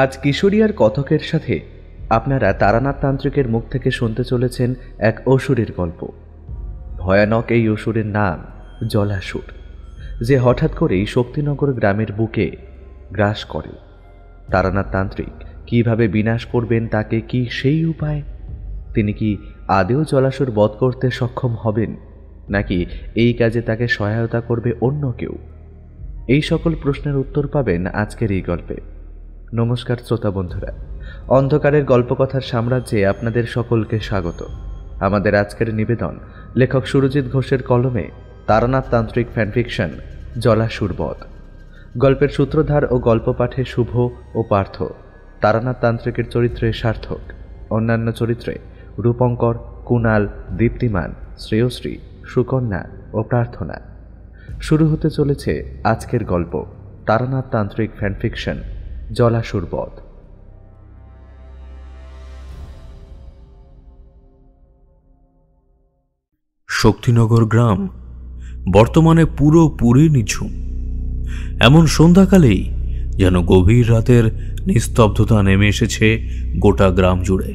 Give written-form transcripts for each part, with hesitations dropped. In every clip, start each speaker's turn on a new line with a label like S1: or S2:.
S1: আজ কিশোরীয়ার কথকের সাথে আপনারা তারানাথ তান্ত্রিকের মুখ থেকে শুনতে চলেছেন এক অসুরের গল্প। ভয়ানক এই অসুরের নাম জলাসুর, যে হঠাৎ করেই শক্তিনগর গ্রামের বুকে গ্রাস করে। তারানাথ তান্ত্রিক কিভাবে বিনাশ করবেন, তাকে কি সেই উপায়? তিনি কি আদেও জলাসুর বধ করতে সক্ষম হবেন, নাকি এই কাজে তাকে সহায়তা করবে অন্য কেউ? এই সকল প্রশ্নের উত্তর পাবেন আজকের এই গল্পে। নমস্কার শ্রোতা বন্ধুরা, অন্ধকারের গল্পকথার সাম্রাজ্যে আপনাদের সকলকে স্বাগত। আমাদের আজকের নিবেদন লেখক সুরজিৎ ঘোষের কলমে তারানাথ তান্ত্রিক ফ্যানফিকশন জলাসুর বধ। গল্পের সূত্রধার ও গল্প পাঠে শুভ ও পার্থ। তারানাথ তান্ত্রিকের চরিত্রে সার্থক, অন্যান্য চরিত্রে রূপঙ্কর, কুণাল, দীপ্তিমান, শ্রেয়শ্রী, সুকন্যা ও প্রার্থনা। শুরু হতে চলেছে আজকের গল্প তারানাথ তান্ত্রিক ফ্যানফিকশন জলাসুর বধ।
S2: শক্তিনগর গ্রাম বর্তমানে পুরোপুরি নিঝুম। এমন সন্ধ্যাকালেই যেন গভীর রাতের নিস্তব্ধতা নেমে এসেছে গোটা গ্রাম জুড়ে।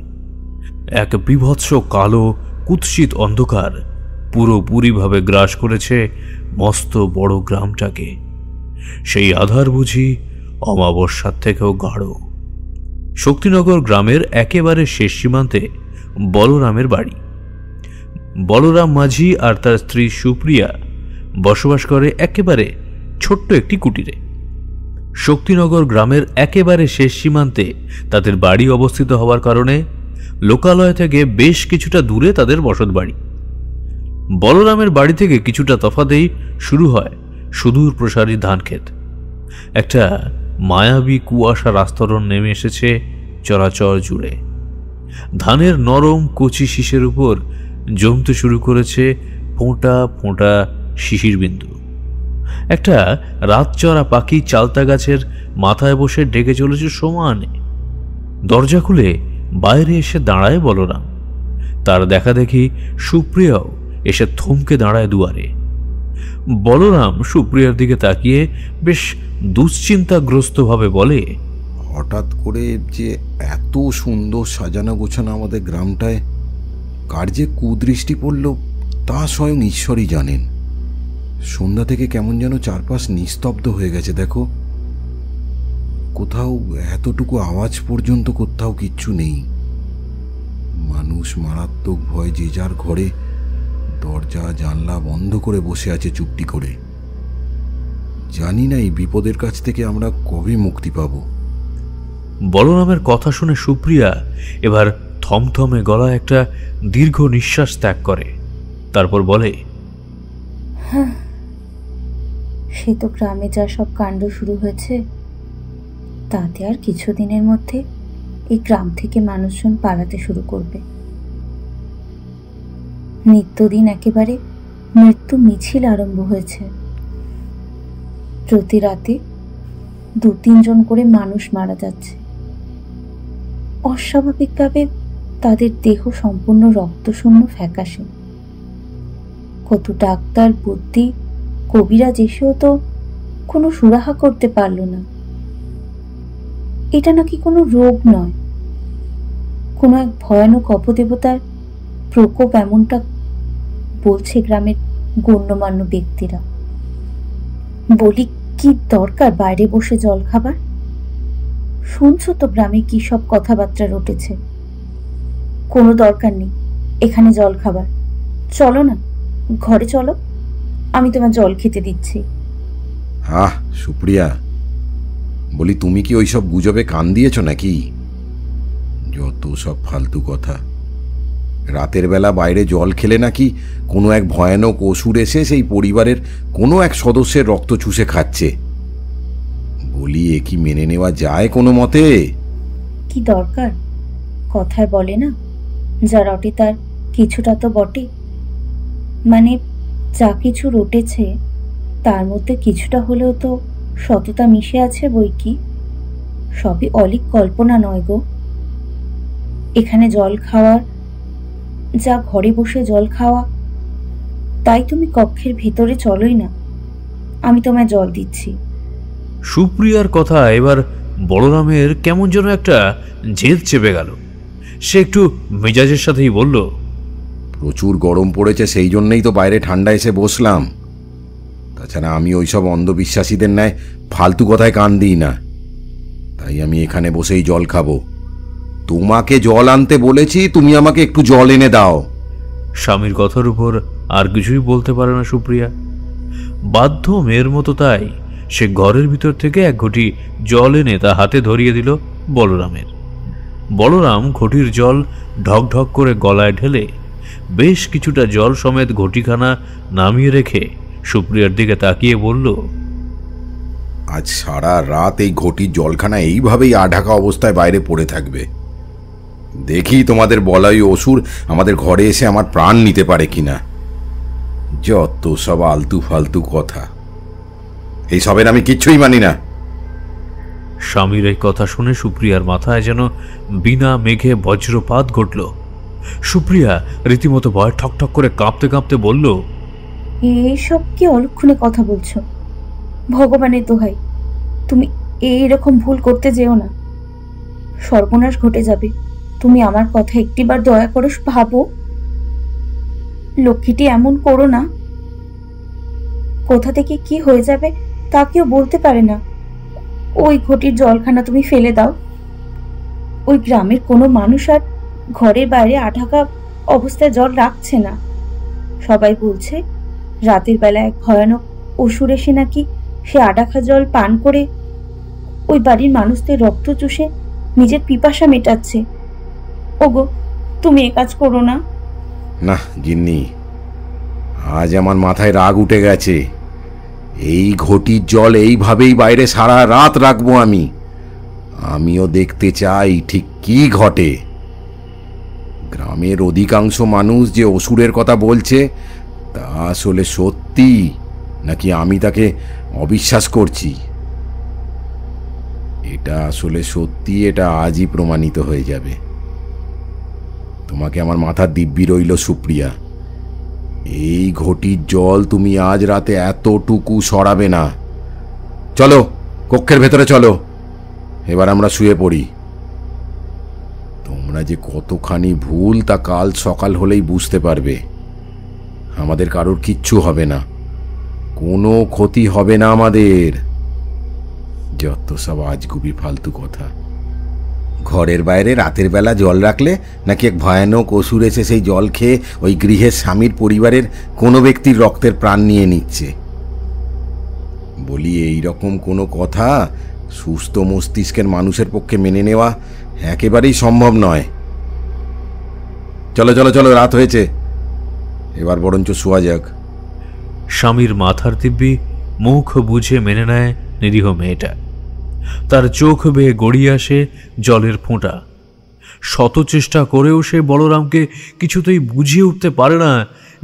S2: এক বিভৎস কালো কুৎসিত অন্ধকার পুরোপুরিভাবে গ্রাস করেছে মস্ত বড় গ্রামটাকে। সেই আধার বুঝি অমাবস্যার থেকেও গাঢ়। শক্তিনগর গ্রামের একেবারে শেষ সীমান্তে বলরামের বাড়ি। বলরাম মাঝি আর তার স্ত্রী সুপ্রিয়া বসবাস করে একেবারে ছোট্ট একটি কুটিরে। শক্তিনগর গ্রামের একেবারে শেষ সীমান্তে তাদের বাড়ি অবস্থিত হওয়ার কারণে লোকালয় থেকে বেশ কিছুটা দূরে তাদের বসত বাড়ি। বলরামের বাড়ি থেকে কিছুটা তফাতেই শুরু হয় সুদূর প্রসারী ধানক্ষেত। একটা মায়াবী কুয়াশার আস্তরণ নেমে এসেছে চরাচর জুড়ে। ধানের নরম কচি শীষের উপর জমতে শুরু করেছে ফোঁটা ফোঁটা শিশির বিন্দু। একটা রাতচরা পাখি চালতা গাছের মাথায় বসে ডেকে চলেছে সমানে। দরজা খুলে বাইরে এসে দাঁড়ায় বলরাম। তার দেখা দেখি সুপ্রিয়াও এসে থমকে দাঁড়ায় দুয়ারে। বলরাম সুপ্রিয়ার দিকে তাকিয়ে বেশ দুশ্চিন্তাগ্রস্তভাবে বলে,
S3: হঠাৎ করে যে এত সুন্দর সাজানো গোছানো আমাদের গ্রামটায় কার যে কুদৃষ্টি পড়ল তা স্বয়ং ঈশ্বরই জানেন। সন্ধ্যা থেকে কেমন যেন চারপাশ নিস্তব্ধ হয়ে গেছে। দেখো, কোথাও এতটুকু আওয়াজ পর্যন্ত কোথাও কিচ্ছু নেই। মানুষ মারাত্মক ভয় যে যার ঘরে দরজা জানলা বন্ধ করে বসে আছে চুপটি করে। জানি না এই বিপদের কাছ থেকে আমরা কবে মুক্তি পাব।
S2: বলরামের কথা শুনে সুপ্রিয়া এবার থমথমে গলায় একটা দীর্ঘ নিঃশ্বাস ত্যাগ করে। তারপর বলে,
S4: সে তো গ্রামে যা সব কাণ্ড শুরু হয়েছে, তাতে আর কিছুদিনের মধ্যে এই গ্রাম থেকে মানুষজন পালাতে শুরু করবে। নিত্যদিন একেবারে মৃত্যু মিছিল আরম্ভ হয়েছে। প্রতি রাতে 2-3 জন করে মানুষ মারা যাচ্ছে। অস্বাভাবিকভাবে তাদের দেহ সম্পূর্ণ রক্তশূন্য ফ্যাকাশে। কত ডাক্তার, বুদ্ধি, কবিরাজ এসেও তো কোনো সুরাহা করতে পারল না। এটা নাকি কোনো রোগ নয়, কোনো এক ভয়ানক অপদেবতার প্রকোপ, এমনটা বলছে গ্রামের গণ্যমান্য ব্যক্তিরা। বলি, কি দরকার বাইরে বসে জল খাবার? শুনছো তো গ্রামে কি সব কথাবার্তা রটেছে। কোনো দরকার নেই এখানে জল খাবার। চলো না, ঘরে চলো, আমি তোমার জল খেতে দিচ্ছি।
S3: সুপ্রিয়া, বলি তুমি কি ওইসব গুজবে কান দিয়েছ নাকি? যত সব ফালতু কথা। রাতের বেলা বাইরে জল খেলে নাকি কোনো এক ভয়ানক অসুর এসে সেই পরিবারের কোনো এক সদস্যের রক্ত চুষে খাচ্ছে। বলি, এ কি মেনে নেওয়া যায় কোনো মতে?
S4: কি দরকার? কথায় বলে না, যা রটে তার কিছুটা তো বটে। মানে যা কিছু রটেছে তার মধ্যে কিছুটা হলেও তো সততা মিশে আছে বই কি। সবই অলীক কল্পনা নয় গো। এখানে জল খাওয়ার যা ঘরে বসে জল খাওয়া, তাই তুমি কক্ষের ভেতরে চলোই না, আমি তোমায় জল দিচ্ছি।
S2: সুপ্রিয়ার কথা এবার বলরামের কেমন যেন একটা জেদ চেপে গেল। সে একটু মেজাজের সাথেই বলল,
S3: প্রচুর গরম পড়েছে, সেই জন্যই তো বাইরে ঠান্ডা এসে বসলাম। তাছাড়া আমি ওইসব অন্ধবিশ্বাসীদের ন্যায় ফালতু কথায় কান দিই না, তাই আমি এখানে বসেই জল খাবো। তোমাকে জল আনতে বলেছি, তুমি আমাকে একটু জল এনে দাও।
S2: স্বামীর কথার উপর আর কিছুই বলতে পারে না সুপ্রিয়া। বাধ্য মেয়ের মতো তাই সে ঘরের ভিতর থেকে এক ঘটি জল এনে তা হাতে ধরিয়ে দিল বলরামের। বলরাম ঘটির জল ঢক ঢক করে গলায় ঢেলে বেশ কিছুটা জল সমেত ঘটিখানা নামিয়ে রেখে সুপ্রিয়ার দিকে তাকিয়ে বলল,
S3: আজ সারা রাত এই ঘটির জলখানা এইভাবেই আঢাকা অবস্থায় বাইরে পড়ে থাকবে। দেখি তোমাদের বলাই অসুর আমাদের ঘরে এসে আমার প্রাণ নিতে পারে কিনা। যত সব আলতু ফালতু কথা, এই সবের আমি কিচ্ছুই মানি না।
S2: স্বামীর এই কথা শুনে সুপ্রিয়ার মাথায় যেন বিনা মেঘে বজ্রপাত ঘটল। সুপ্রিয়া রীতিমতো ভয় ঠকঠক করে কাঁপতে কাঁপতে বলল,
S4: এইসব কি অলক্ষণে কথা বলছো? ভগবানের দোহাই, তুমি এইরকম ভুল করতে যেও না, সর্বনাশ ঘটে যাবে। তুমি আমার কথা একটিবার দয়া করে ভাবো। লক্ষ্মীটি এমন করো না, কোথা থেকে কি হয়ে যাবে তা কেউ বলতে পারে না। ওই ঘটির জলখানা তুমি ফেলে দাও। ওই গ্রামের কোনো মানুষ আর ঘরের বাইরে আঢাকা অবস্থায় জল রাখছে না। সবাই বলছে রাতের বেলা এক ভয়ানক অসুর এসে নাকি সে আঢাকা জল পান করে ওই বাড়ির মানুষদের রক্ত চুষে নিজের পিপাসা মেটাচ্ছে। ওগো, তুমি এ কাজ করো না।
S3: না গিন্নি, আজ আমার মাথায় রাগ উঠে গেছে। এই ঘটির জল এইভাবেই বাইরে সারা রাত রাখবো আমি। আমিও দেখতে চাই ঠিক কি ঘটে। গ্রামের অধিকাংশ মানুষ যে অসুরের কথা বলছে তা আসলে সত্যি নাকি আমি তাকে অবিশ্বাস করছি। এটা আসলে সত্যি, এটা আজই প্রমাণিত হয়ে যাবে। তোমাকে আমার মাথার দিব্যি রইল সুপ্রিয়া, এই ঘটির জল তুমি আজ রাতে এতটুকু সরাবে না। চলো কক্ষের ভেতরে চলো, এবার আমরা শুয়ে পড়ি। তোমরা যে কতখানি ভুল তা কাল সকাল হলেই বুঝতে পারবে। আমাদের কারোর কিচ্ছু হবে না, কোনো ক্ষতি হবে না আমাদের। যত সব আজগুবি ফালতু কথা। ঘরের বাইরে রাতের বেলা জল রাখলে নাকি এক ভয়ানক অসুর এসে সেই জল খেয়ে ওই গৃহের স্বামীর পরিবারের কোনো ব্যক্তির রক্তের প্রাণ নিয়ে নিচ্ছে। বলি এই রকম কোনো কথা সুস্থ মস্তিষ্কের মানুষের পক্ষে মেনে নেওয়া একেবারেই সম্ভব নয়। চলো চলো চলো, রাত হয়েছে, এবার বরঞ্চ শোয়া যাক।
S2: স্বামীর মাথার দিব্যি মুখ বুঝে মেনে নেয় নিরীহ মেয়েটা। তার চোখ বেয়ে গড়িয়ে আসে জলের ফোঁটা। শত চেষ্টা করেও সে বলরামকে কিছুতেই বুঝিয়ে উঠতে পারে না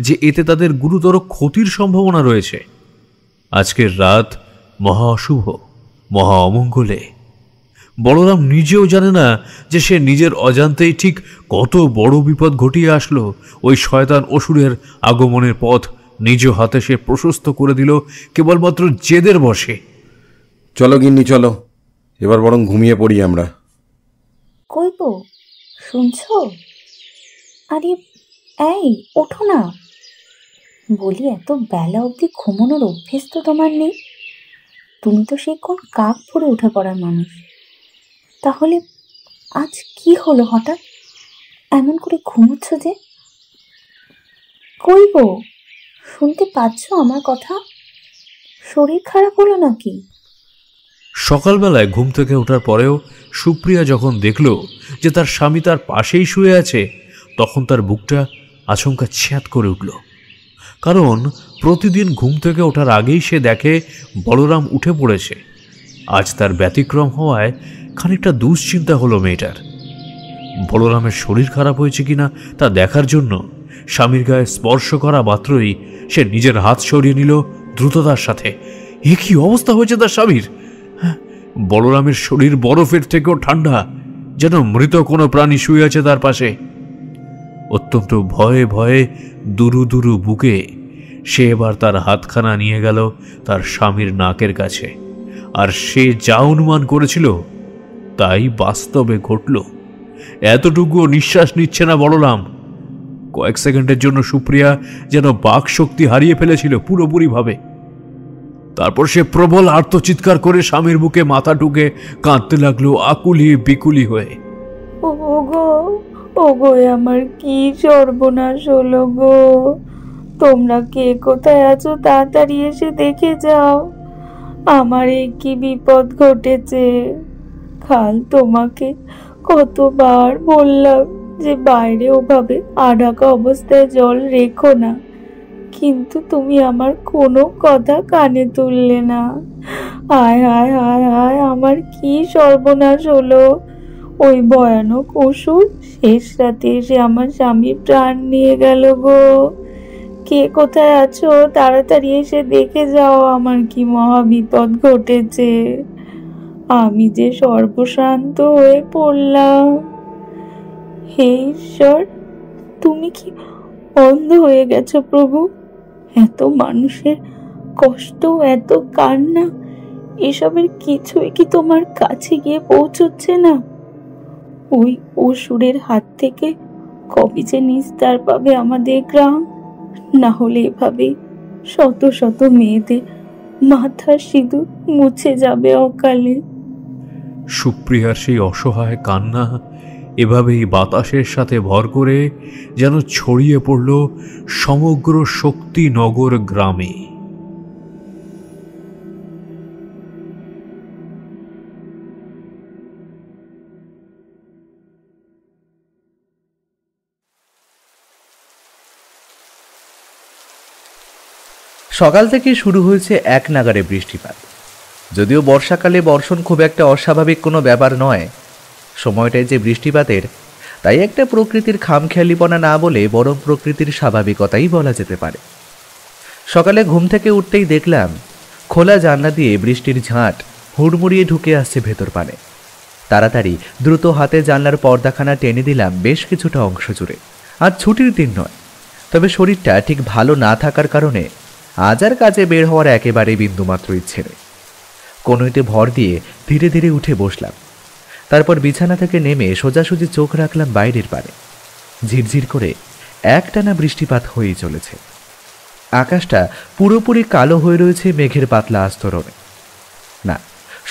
S2: যে এতে তাদের গুরুতর ক্ষতির সম্ভাবনা রয়েছে। আজকের রাত মহা অশুভ, মহা অমঙ্গলে। বলরাম নিজেও জানে না যে সে নিজের অজান্তেই ঠিক কত বড় বিপদ ঘটিয়ে আসলো। ওই শয়তান অসুরের আগমনের পথ নিজ হাতে সে প্রশস্ত করে দিল কেবলমাত্র জেদের বশে।
S3: চলো গিন্নি চলো, এবার বরং ঘুমিয়ে পড়ি আমরা।
S4: কই গো, শুনছো? আরে এই ওঠো না। বলি, এত বেলা অবধি ঘুমানোর অভ্যেস তো তোমার নেই। তুমি তো সেই কোন কাক পরে উঠে পড়ার মানুষ। তাহলে আজ কি হলো হঠাৎ এমন করে ঘুমোচ্ছ যে? কই গো, শুনতে পাচ্ছ আমার কথা? শরীর খারাপ হলো নাকি?
S2: সকালবেলায় ঘুম থেকে ওঠার পরেও সুপ্রিয়া যখন দেখল যে তার স্বামী তার পাশেই শুয়ে আছে, তখন তার বুকটা আচমকা ছ্যাঁত করে উঠল। কারণ প্রতিদিন ঘুম থেকে ওঠার আগেই সে দেখে বলরাম উঠে পড়েছে। আজ তার ব্যতিক্রম হওয়ায় খানিকটা দুশ্চিন্তা হলো মেয়েটার। বলরামের শরীর খারাপ হয়েছে কিনা তা দেখার জন্য স্বামীর গায়ে স্পর্শ করা মাত্রই সে নিজের হাত সরিয়ে নিল দ্রুততার সাথে। এ কি অবস্থা হয়েছে তার স্বামীর! বলরামের শরীর বরফের থেকেও ঠান্ডা, যেন মৃত কোনো প্রাণী শুয়ে আছে তার পাশে। অত্যন্ত ভয়ে ভয়ে দুরু দুরু বুকে সে এবার তার হাতখানা নিয়ে গেল তার স্বামীর নাকের কাছে। আর সে যা অনুমান করেছিল তাই বাস্তবে ঘটল। এতটুকুও নিঃশ্বাস নিচ্ছে না বললাম। কয়েক সেকেন্ডের জন্য সুপ্রিয়া যেন বাক শক্তি হারিয়ে ফেলেছিল পুরোপুরিভাবে। তারপর সে প্রবল আর্তচিৎকার করে স্বামীর বুকে মাথা ঢুকে কাঁদতে লাগলো আকুলি বিকুলি হয়ে।
S5: ওগো ওগো, আমার কি সর্বনাশ হলো গো! তোমরা কে কোথায় আছো তাড়াতাড়ি এসে দেখে যাও, আমার এই কি বিপদ ঘটেছে। কাল তোমাকে কতবার বললাম যে বাইরে ওভাবে আঢাকা অবস্থায় জল রেখো না, কিন্তু তুমি আমার কোনো কথা কানে তুললে না। হায় হায় হায় হায়, আমার কি সর্বনাশ হলো! ওই ভয়ানক অসুর শেষ রাতে এসে আমার স্বামীর প্রাণ নিয়ে গেল গো। কে কোথায় আছো তাড়াতাড়ি এসে দেখে যাও, আমার কি মহা বিপদ ঘটেছে। আমি যে সর্বশান্ত হয়ে পড়লাম। হে ঈশ্বর, তুমি কি অন্ধ হয়ে গেছো প্রভু? এত মানুষের কষ্ট, এত কান্না, এসবের কিছুই কি তোমার কাছে গিয়ে পৌঁছচ্ছে না? ওই অসুরের হাত থেকে কবে যে নিস্তার পাবে আমাদের গ্রাম, না হলে এভাবে শত শত মেয়েদের মাথার সিঁদুর মুছে যাবে অকালে।
S2: সুপ্রিয়ার সেই অসহায় কান্না এভাবেই বাতাসের সাথে ভর করে যেন ছড়িয়ে পড়ল সমগ্র শক্তিনগর গ্রামে।
S1: সকাল থেকে শুরু হয়েছে এক নাগাড়ে বৃষ্টিপাত। যদিও বর্ষাকালে বর্ষণ খুব একটা অস্বাভাবিক কোনো ব্যাপার নয়, সময়টায় যে বৃষ্টিপাতের, তাই একটা প্রকৃতির খামখেয়ালিপনা না বলে বরং প্রকৃতির স্বাভাবিকতাই বলা যেতে পারে। সকালে ঘুম থেকে উঠতেই দেখলাম খোলা জানলা দিয়ে বৃষ্টির ঝাঁট হুড়মুড়িয়ে ঢুকে আসছে ভেতর পানে। তাড়াতাড়ি দ্রুত হাতে জানলার পর্দাখানা টেনে দিলাম বেশ কিছুটা অংশ জুড়ে। আজ ছুটির দিন নয়, তবে শরীরটা ঠিক ভালো না থাকার কারণে আজ আর কাজে বের হওয়ার একেবারে বিন্দুমাত্র ইচ্ছে নেই। কোনোতে ভর দিয়ে ধীরে ধীরে উঠে বসলাম। তারপর বিছানা থেকে নেমে সোজাসুজি চোখ রাখলাম বাইরের পানে। ঝিরঝির করে একটানা বৃষ্টিপাত হয়েই চলেছে। আকাশটা পুরোপুরি কালো হয়ে রয়েছে মেঘের পাতলা আস্তরণে। না,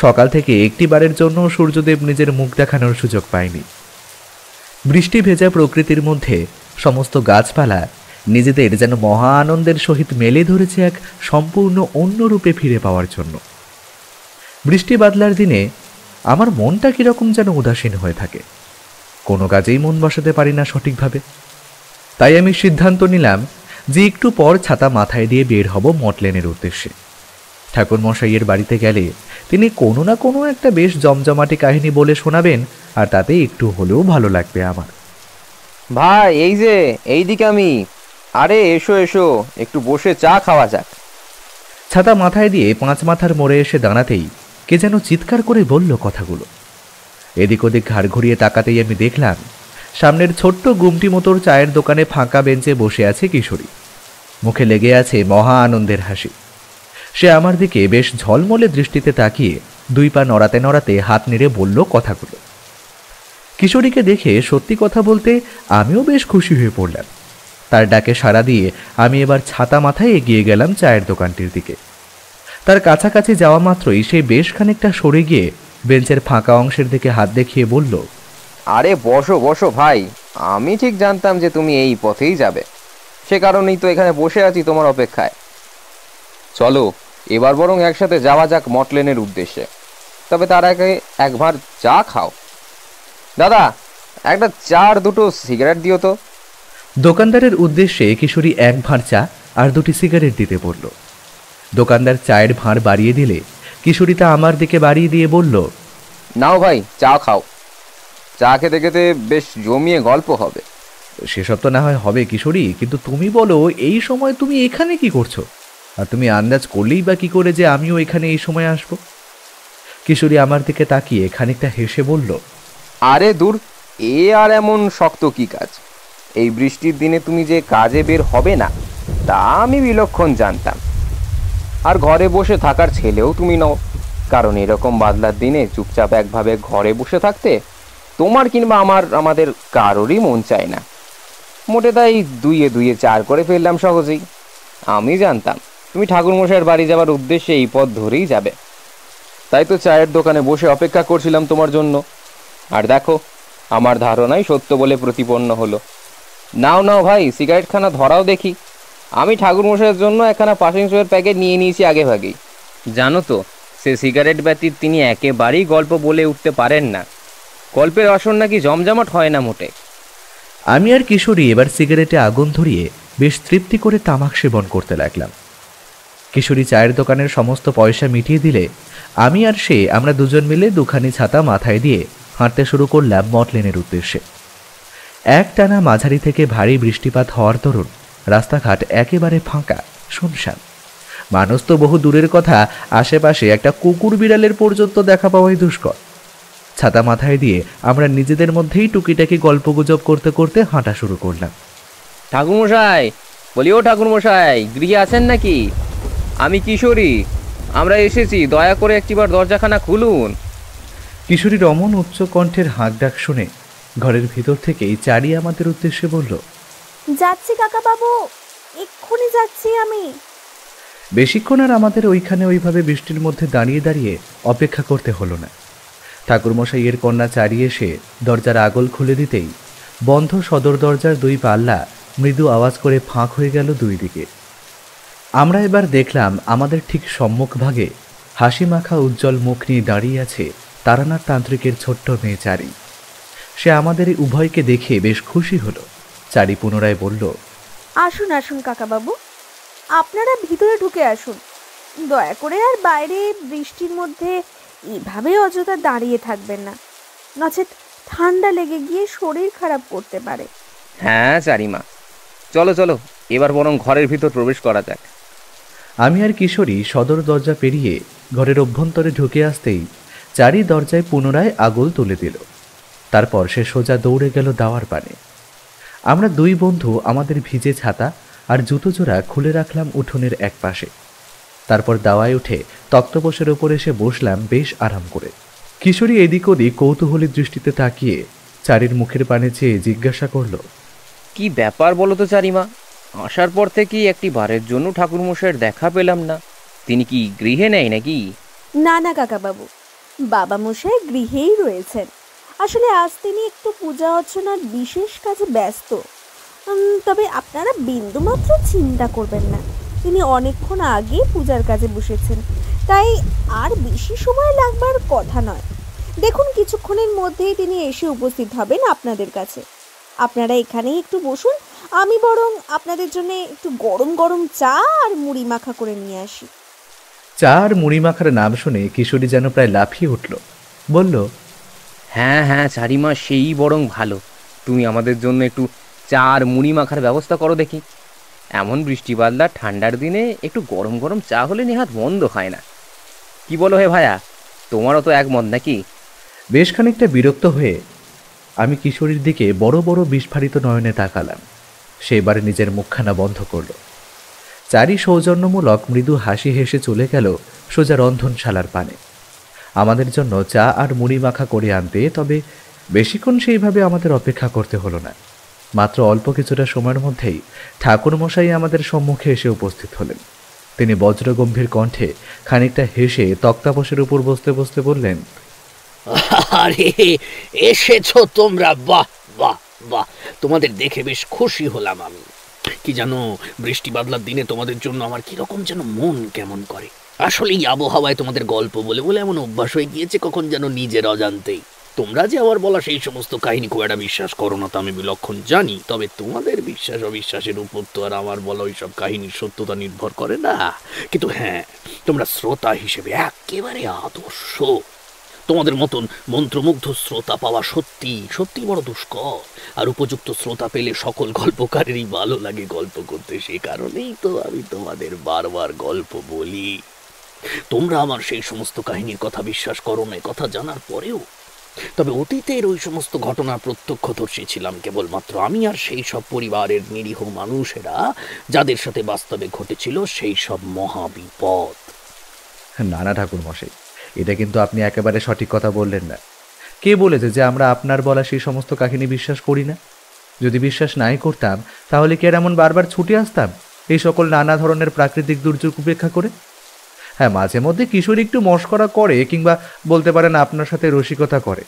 S1: সকাল থেকে একটিবারের জন্য সূর্যদেব নিজের মুখ দেখানোর সুযোগ পায়নি। বৃষ্টি ভেজা প্রকৃতির মধ্যে সমস্ত গাছপালা নিজেদের যেন মহা আনন্দের সহিত মেলে ধরেছে এক সম্পূর্ণ অন্য রূপে ফিরে পাওয়ার জন্য। বৃষ্টি বাদলার দিনে আমার মনটা কিরকম যেন উদাসীন হয়ে থাকে, কোনো কাজেই মন বসাতে পারি না সঠিকভাবে। তাই আমি সিদ্ধান্ত নিলাম যে একটু পর ছাতা মাথায় দিয়ে বের হব মটলেনের উদ্দেশ্যে। ঠাকুর মশাইয়ের বাড়িতে গেলে তিনি কোনো না কোনো একটা বেশ জমজমাটি কাহিনী বলে শোনাবেন, আর তাতে একটু হলেও ভালো লাগবে আমার।
S6: ভাই, এই যে এইদিকে আমি। আরে এসো এসো, একটু বসে চা খাওয়া যাক।
S1: ছাতা মাথায় দিয়ে 5 মাথার মোড়ে এসে দাঁড়াতেই কে যেন চিৎকার করে বলল কথাগুলো। এদিক ওদিক ঘাড় ঘুরিয়ে তাকাতেই আমি দেখলাম সামনের ছোট্ট গুমটি মতোর চায়ের দোকানে ফাঁকা বেঞ্চে বসে আছে কিশোরী। মুখে লেগে আছে মহা আনন্দের হাসি। সে আমার দিকে বেশ ঝলমলে দৃষ্টিতে তাকিয়ে 2 পা নড়াতে নড়াতে হাত নেড়ে বলল কথাগুলো। কিশোরীকে দেখে সত্যি কথা বলতে আমিও বেশ খুশি হয়ে পড়লাম। তার ডাকে সাড়া দিয়ে আমি এবার ছাতা মাথায় এগিয়ে গেলাম চায়ের দোকানটির দিকে। তার কাছাকাছি যাওয়া মাত্রই সে বেশ খানিকটা সরে গিয়ে বেঞ্চের ফাঁকা অংশের দিকে হাত দেখিয়ে বলল,
S6: আরে বসো বসো ভাই, আমি ঠিক জানতাম যে তুমি এই পথেই যাবে, সে কারণেই তো এখানে বসে আছি তোমার অপেক্ষায়। চলো এবার বরং একসাথে যাওয়া যাক মটলেনের উদ্দেশ্যে, তবে তার আগে একবার চা খাও। দাদা, একটা চা আর 2টো সিগারেট দিও তো।
S1: দোকানদারের উদ্দেশ্যে কিশোরী 1 ভাঁড় চা আর 2টি সিগারেট দিতে বলল। দোকানদার চায়ের ভাঁড় বাড়িয়ে দিলে কিশোরী তা আমার দিকে বাড়িয়ে দিয়ে বলল,
S6: নাও ভাই, চা খাও। চা খেতে খেতে বেশ জমিয়ে গল্প হবে।
S1: সেসব তো না হয় হবে কিশোরী, কিন্তু তুমি বলো এই সময় তুমি এখানে কি করছো? আর তুমি আন্দাজ করলেই বা কি করে যে আমিও এখানে এই সময় আসব? কিশোরী আমার দিকে তাকিয়ে খানিকটা হেসে বলল,
S6: আরে দূর, এ আর এমন শক্ত কি কাজ? এই বৃষ্টির দিনে তুমি যে কাজে বের হবে না তা আমি বিলক্ষণ জানতাম। আর ঘরে বসে থাকার ছেলেও তুমি নও, কারণ এরকম বাদলার দিনে চুপচাপ একভাবে ঘরে বসে থাকতে তোমার কিংবা আমাদের কারোরই মন চায় না। মোটে তাই দুইয়ে দুইয়ে চার করে ফেললাম সহজেই। আমি জানতাম তুমি ঠাকুরমশাইয়ের বাড়ি যাওয়ার উদ্দেশ্যে এই পথ ধরেই যাবে, তাই তো চায়ের দোকানে বসে অপেক্ষা করছিলাম তোমার জন্য। আর দেখো, আমার ধারণাই সত্য বলে প্রতিপন্ন হলো। নাও নাও ভাই, সিগারেটখানা ধরাও দেখি। আমি ঠাকুরমশাইয়ের জন্য একখানা পাসিং শোয়ের প্যাকেট নিয়ে নিয়েছি আগে ভাগেই। জানো তো, সে সিগারেট ব্যতীত তিনি একেবারেই গল্প বলে উঠতে পারেন না। গল্পের আসর নাকি জমজমাট হয় না মোটে।
S1: আমি আর কিশোরী এবার সিগারেটে আগুন ধরিয়ে বেশ তৃপ্তি করে তামাক সেবন করতে লাগলাম। কিশোরী চায়ের দোকানের সমস্ত পয়সা মিটিয়ে দিলে আমি আর সে আমরা দুজন মিলে দুখানি ছাতা মাথায় দিয়ে হাঁটতে শুরু করলাম মটলেনের উদ্দেশ্যে। একটানা মাঝারি থেকে ভারী বৃষ্টিপাত হওয়ার দরুন রাস্তাঘাট একেবারে ফাঁকা, শুনশান। মানুষ তো বহু দূরের কথা, আশেপাশে একটা কুকুর বিড়ালের পর্যন্ত দেখা পাওয়াই দুষ্কর। ছাতা মাথায় দিয়ে আমরা নিজেদের মধ্যেই টুকিটাকি গল্পগুজব করতে করতে হাঁটা শুরু করলাম।
S6: ঠাকুরমশাই, বলি ও ঠাকুরমশাই, গৃহে আছেন নাকি? আমি কিশোরী, আমরা এসেছি, দয়া করে একটিবার দরজাখানা খুলুন।
S1: কিশোরীর অমন উচ্চ কণ্ঠের হাঁক ডাক শুনে ঘরের ভিতর থেকেই চারি আমাদের উদ্দেশ্যে বলল,
S5: যাচ্ছি কাকা বাবু, এক্ষুনি যাচ্ছি আমি।
S1: বেশিক্ষণ আর আমাদের ওইখানে ওইভাবে বৃষ্টির মধ্যে দাঁড়িয়ে দাঁড়িয়ে অপেক্ষা করতে হলো না। ঠাকুরমশাইয়ের কন্যা চারি এসে দরজার আগল খুলে দিতেই বন্ধ সদর দরজার দুই পাল্লা মৃদু আওয়াজ করে ফাঁক হয়ে গেল দুই দিকে। আমরা এবার দেখলাম আমাদের ঠিক সম্মুখভাগে হাসি মাখা উজ্জ্বল মুখ নিয়ে দাঁড়িয়ে আছে তারানাথ তান্ত্রিকের ছোট্ট মেয়ে চারি। সে আমাদের উভয়কে দেখে বেশ খুশি হলো। চারি পুনরায় বলল,
S5: আসুন আসুন কাকাবাবু, আপনারা ভিতরে ঢুকে আসুন। দয়া করে আর বাইরে বৃষ্টির মধ্যে এভাবে অযথা দাঁড়িয়ে থাকবেন না, নচেত ঠান্ডা লেগে গিয়ে শরীর খারাপ করতে পারে।
S6: হ্যাঁ চারিমা, চলো চলো, এবার বরং ঘরের ভিতর প্রবেশ করা যাক।
S1: আমি আর কিশোরী সদর দরজা পেরিয়ে ঘরের অভ্যন্তরে ঢুকে আসতেই চারি দরজায় পুনরায় আগল তুলে দিল। তারপর সে সোজা দৌড়ে গেল দাওয়ার পানে। আমরা দুই বন্ধু আমাদের ভিজে ছাতা আর জুতো জোড়া খুলে রাখলাম উঠোনের এক পাশে। তারপর দাওয়ায় উঠে তক্তপোষের ওপর এসে বসলাম বেশ আরাম করে। কিশোরী এদিক ওদিক কৌতূহলী দৃষ্টিতে তাকিয়ে চারির মুখের পানে চেয়ে জিজ্ঞাসা করল,
S6: কি ব্যাপার বলো তো চারিমা? আসার পর থেকেই একটি বারের জন্য ঠাকুরমশাইয়ের দেখা পেলাম না। তিনি কি গৃহে নেই নাকি?
S5: না না কাকাবাবু, বাবা মশাই গৃহেই রয়েছেন। আসলে আজ তিনি একটু পূজা অর্চনার বিশেষ কাজে ব্যস্ত। তবে আপনারা বিন্দুমাত্র চিন্তা করবেন না, তিনি অনেকক্ষণ আগে পূজার কাজে বসেছেন, তাই আর বেশি সময় লাগবার কথা নয়। দেখুন কিছুক্ষণের মধ্যেই তিনি এসে উপস্থিত হবেন আপনাদের কাছে। আপনারা এখানেই একটু বসুন, আমি বরং আপনাদের জন্য একটু গরম গরম চা আর মুড়ি মাখা করে নিয়ে আসি।
S1: চা আর মুড়ি মাখার নাম শুনে কিশোরী যেন প্রায় লাফিয়ে উঠল, বলল,
S6: হ্যাঁ হ্যাঁ চারিমা, সেই বরং ভালো। তুমি আমাদের জন্য একটু চা আর মুড়ি মাখার ব্যবস্থা করো দেখি। এমন বৃষ্টি বাদলা ঠান্ডার দিনে একটু গরম গরম চা হলে নেহাত মন্দ হয় না। কি বলো হে ভায়া, তোমারও তো একমত নাকি?
S1: বেশ খানিকটা বিরক্ত হয়ে আমি কিশোরীর দিকে বড় বড় বিস্ফারিত নয়নে তাকালাম। সে এবার নিজের মুখখানা বন্ধ করল। চারি সৌজন্যমূলক মৃদু হাসি হেসে চলে গেল সোজা রন্ধনশালার পানে আমাদের জন্য চা আর মুড়ি মাখা করে আনতে। তবে বেশিক্ষণ সেইভাবে আমাদের অপেক্ষা করতে হলো না। মাত্র অল্প কিছুটা সময়ের মধ্যেই ঠাকুরমশাই আমাদের সম্মুখে এসে উপস্থিত হলেন। তিনি বজ্রগম্ভীর কণ্ঠে খানিকটা হেসে তক্তাপোষের উপর বসতে বসতে বললেন,
S7: আরে এসেছো তোমরা, বাহ বাহ বাহ, তোমাদের দেখে বেশ খুশি হলাম আমি। কি জানো, বৃষ্টি বাদলার দিনে তোমাদের জন্য আমার কিরকম যেন মন কেমন করে। আসলে এই আবহাওয়ায় তোমাদের গল্প বলে বলে এমন অভ্যাস হয়ে গিয়েছে কখন যেন নিজের অজান্তেই। তোমরা যে আমার বলা সেই সমস্ত কাহিনী খুব একটা বিশ্বাস করো না, তা আমি বিলক্ষণ জানি। তবে তোমাদের বিশ্বাস অবিশ্বাসের উপর তো আর আমার বলা ওইসব কাহিনীর সত্যতা নির্ভর করে না। কিন্তু হ্যাঁ, তোমরা শ্রোতা হিসেবে একেবারে আদর্শ। তোমাদের মতন মন্ত্রমুগ্ধ শ্রোতা পাওয়া সত্যি সত্যি বড় দুষ্কর। আর উপযুক্ত শ্রোতা পেলে সকল গল্পকারেরই ভালো লাগে গল্প করতে। সে কারণেই তো আমি তোমাদের বারবার গল্প বলি। তোমরা আমার সেই সমস্ত কাহিনীর কথা বিশ্বাস করো না, কথা জানার পরেও। তবে অতীতের ওই সমস্ত ঘটনা প্রত্যক্ষদর্শী ছিলাম কেবলমাত্র আমি আর সেই সব পরিবারের নিরীহ মানুষেরা, যাদের সাথে বাস্তবে ঘটেছিল সেই সব মহাবিপদ।
S1: নানা ঠাকুরমশাই, এটা কিন্তু আপনি একেবারে সঠিক কথা বললেন না। কে বলেছে যে আমরা আপনার বলা সেই সমস্ত কাহিনী বিশ্বাস করি না? যদি বিশ্বাস নাই করতাম তাহলে কি আর এমন বারবার ছুটে আসতাম এই সকল নানা ধরনের প্রাকৃতিক দুর্যোগ উপেক্ষা করে? হ্যাঁ, মাঝে মধ্যে কিশোর একটু মশকরা করে, কিংবা বলতে পারেন আপনার সাথে রসিকতা করে।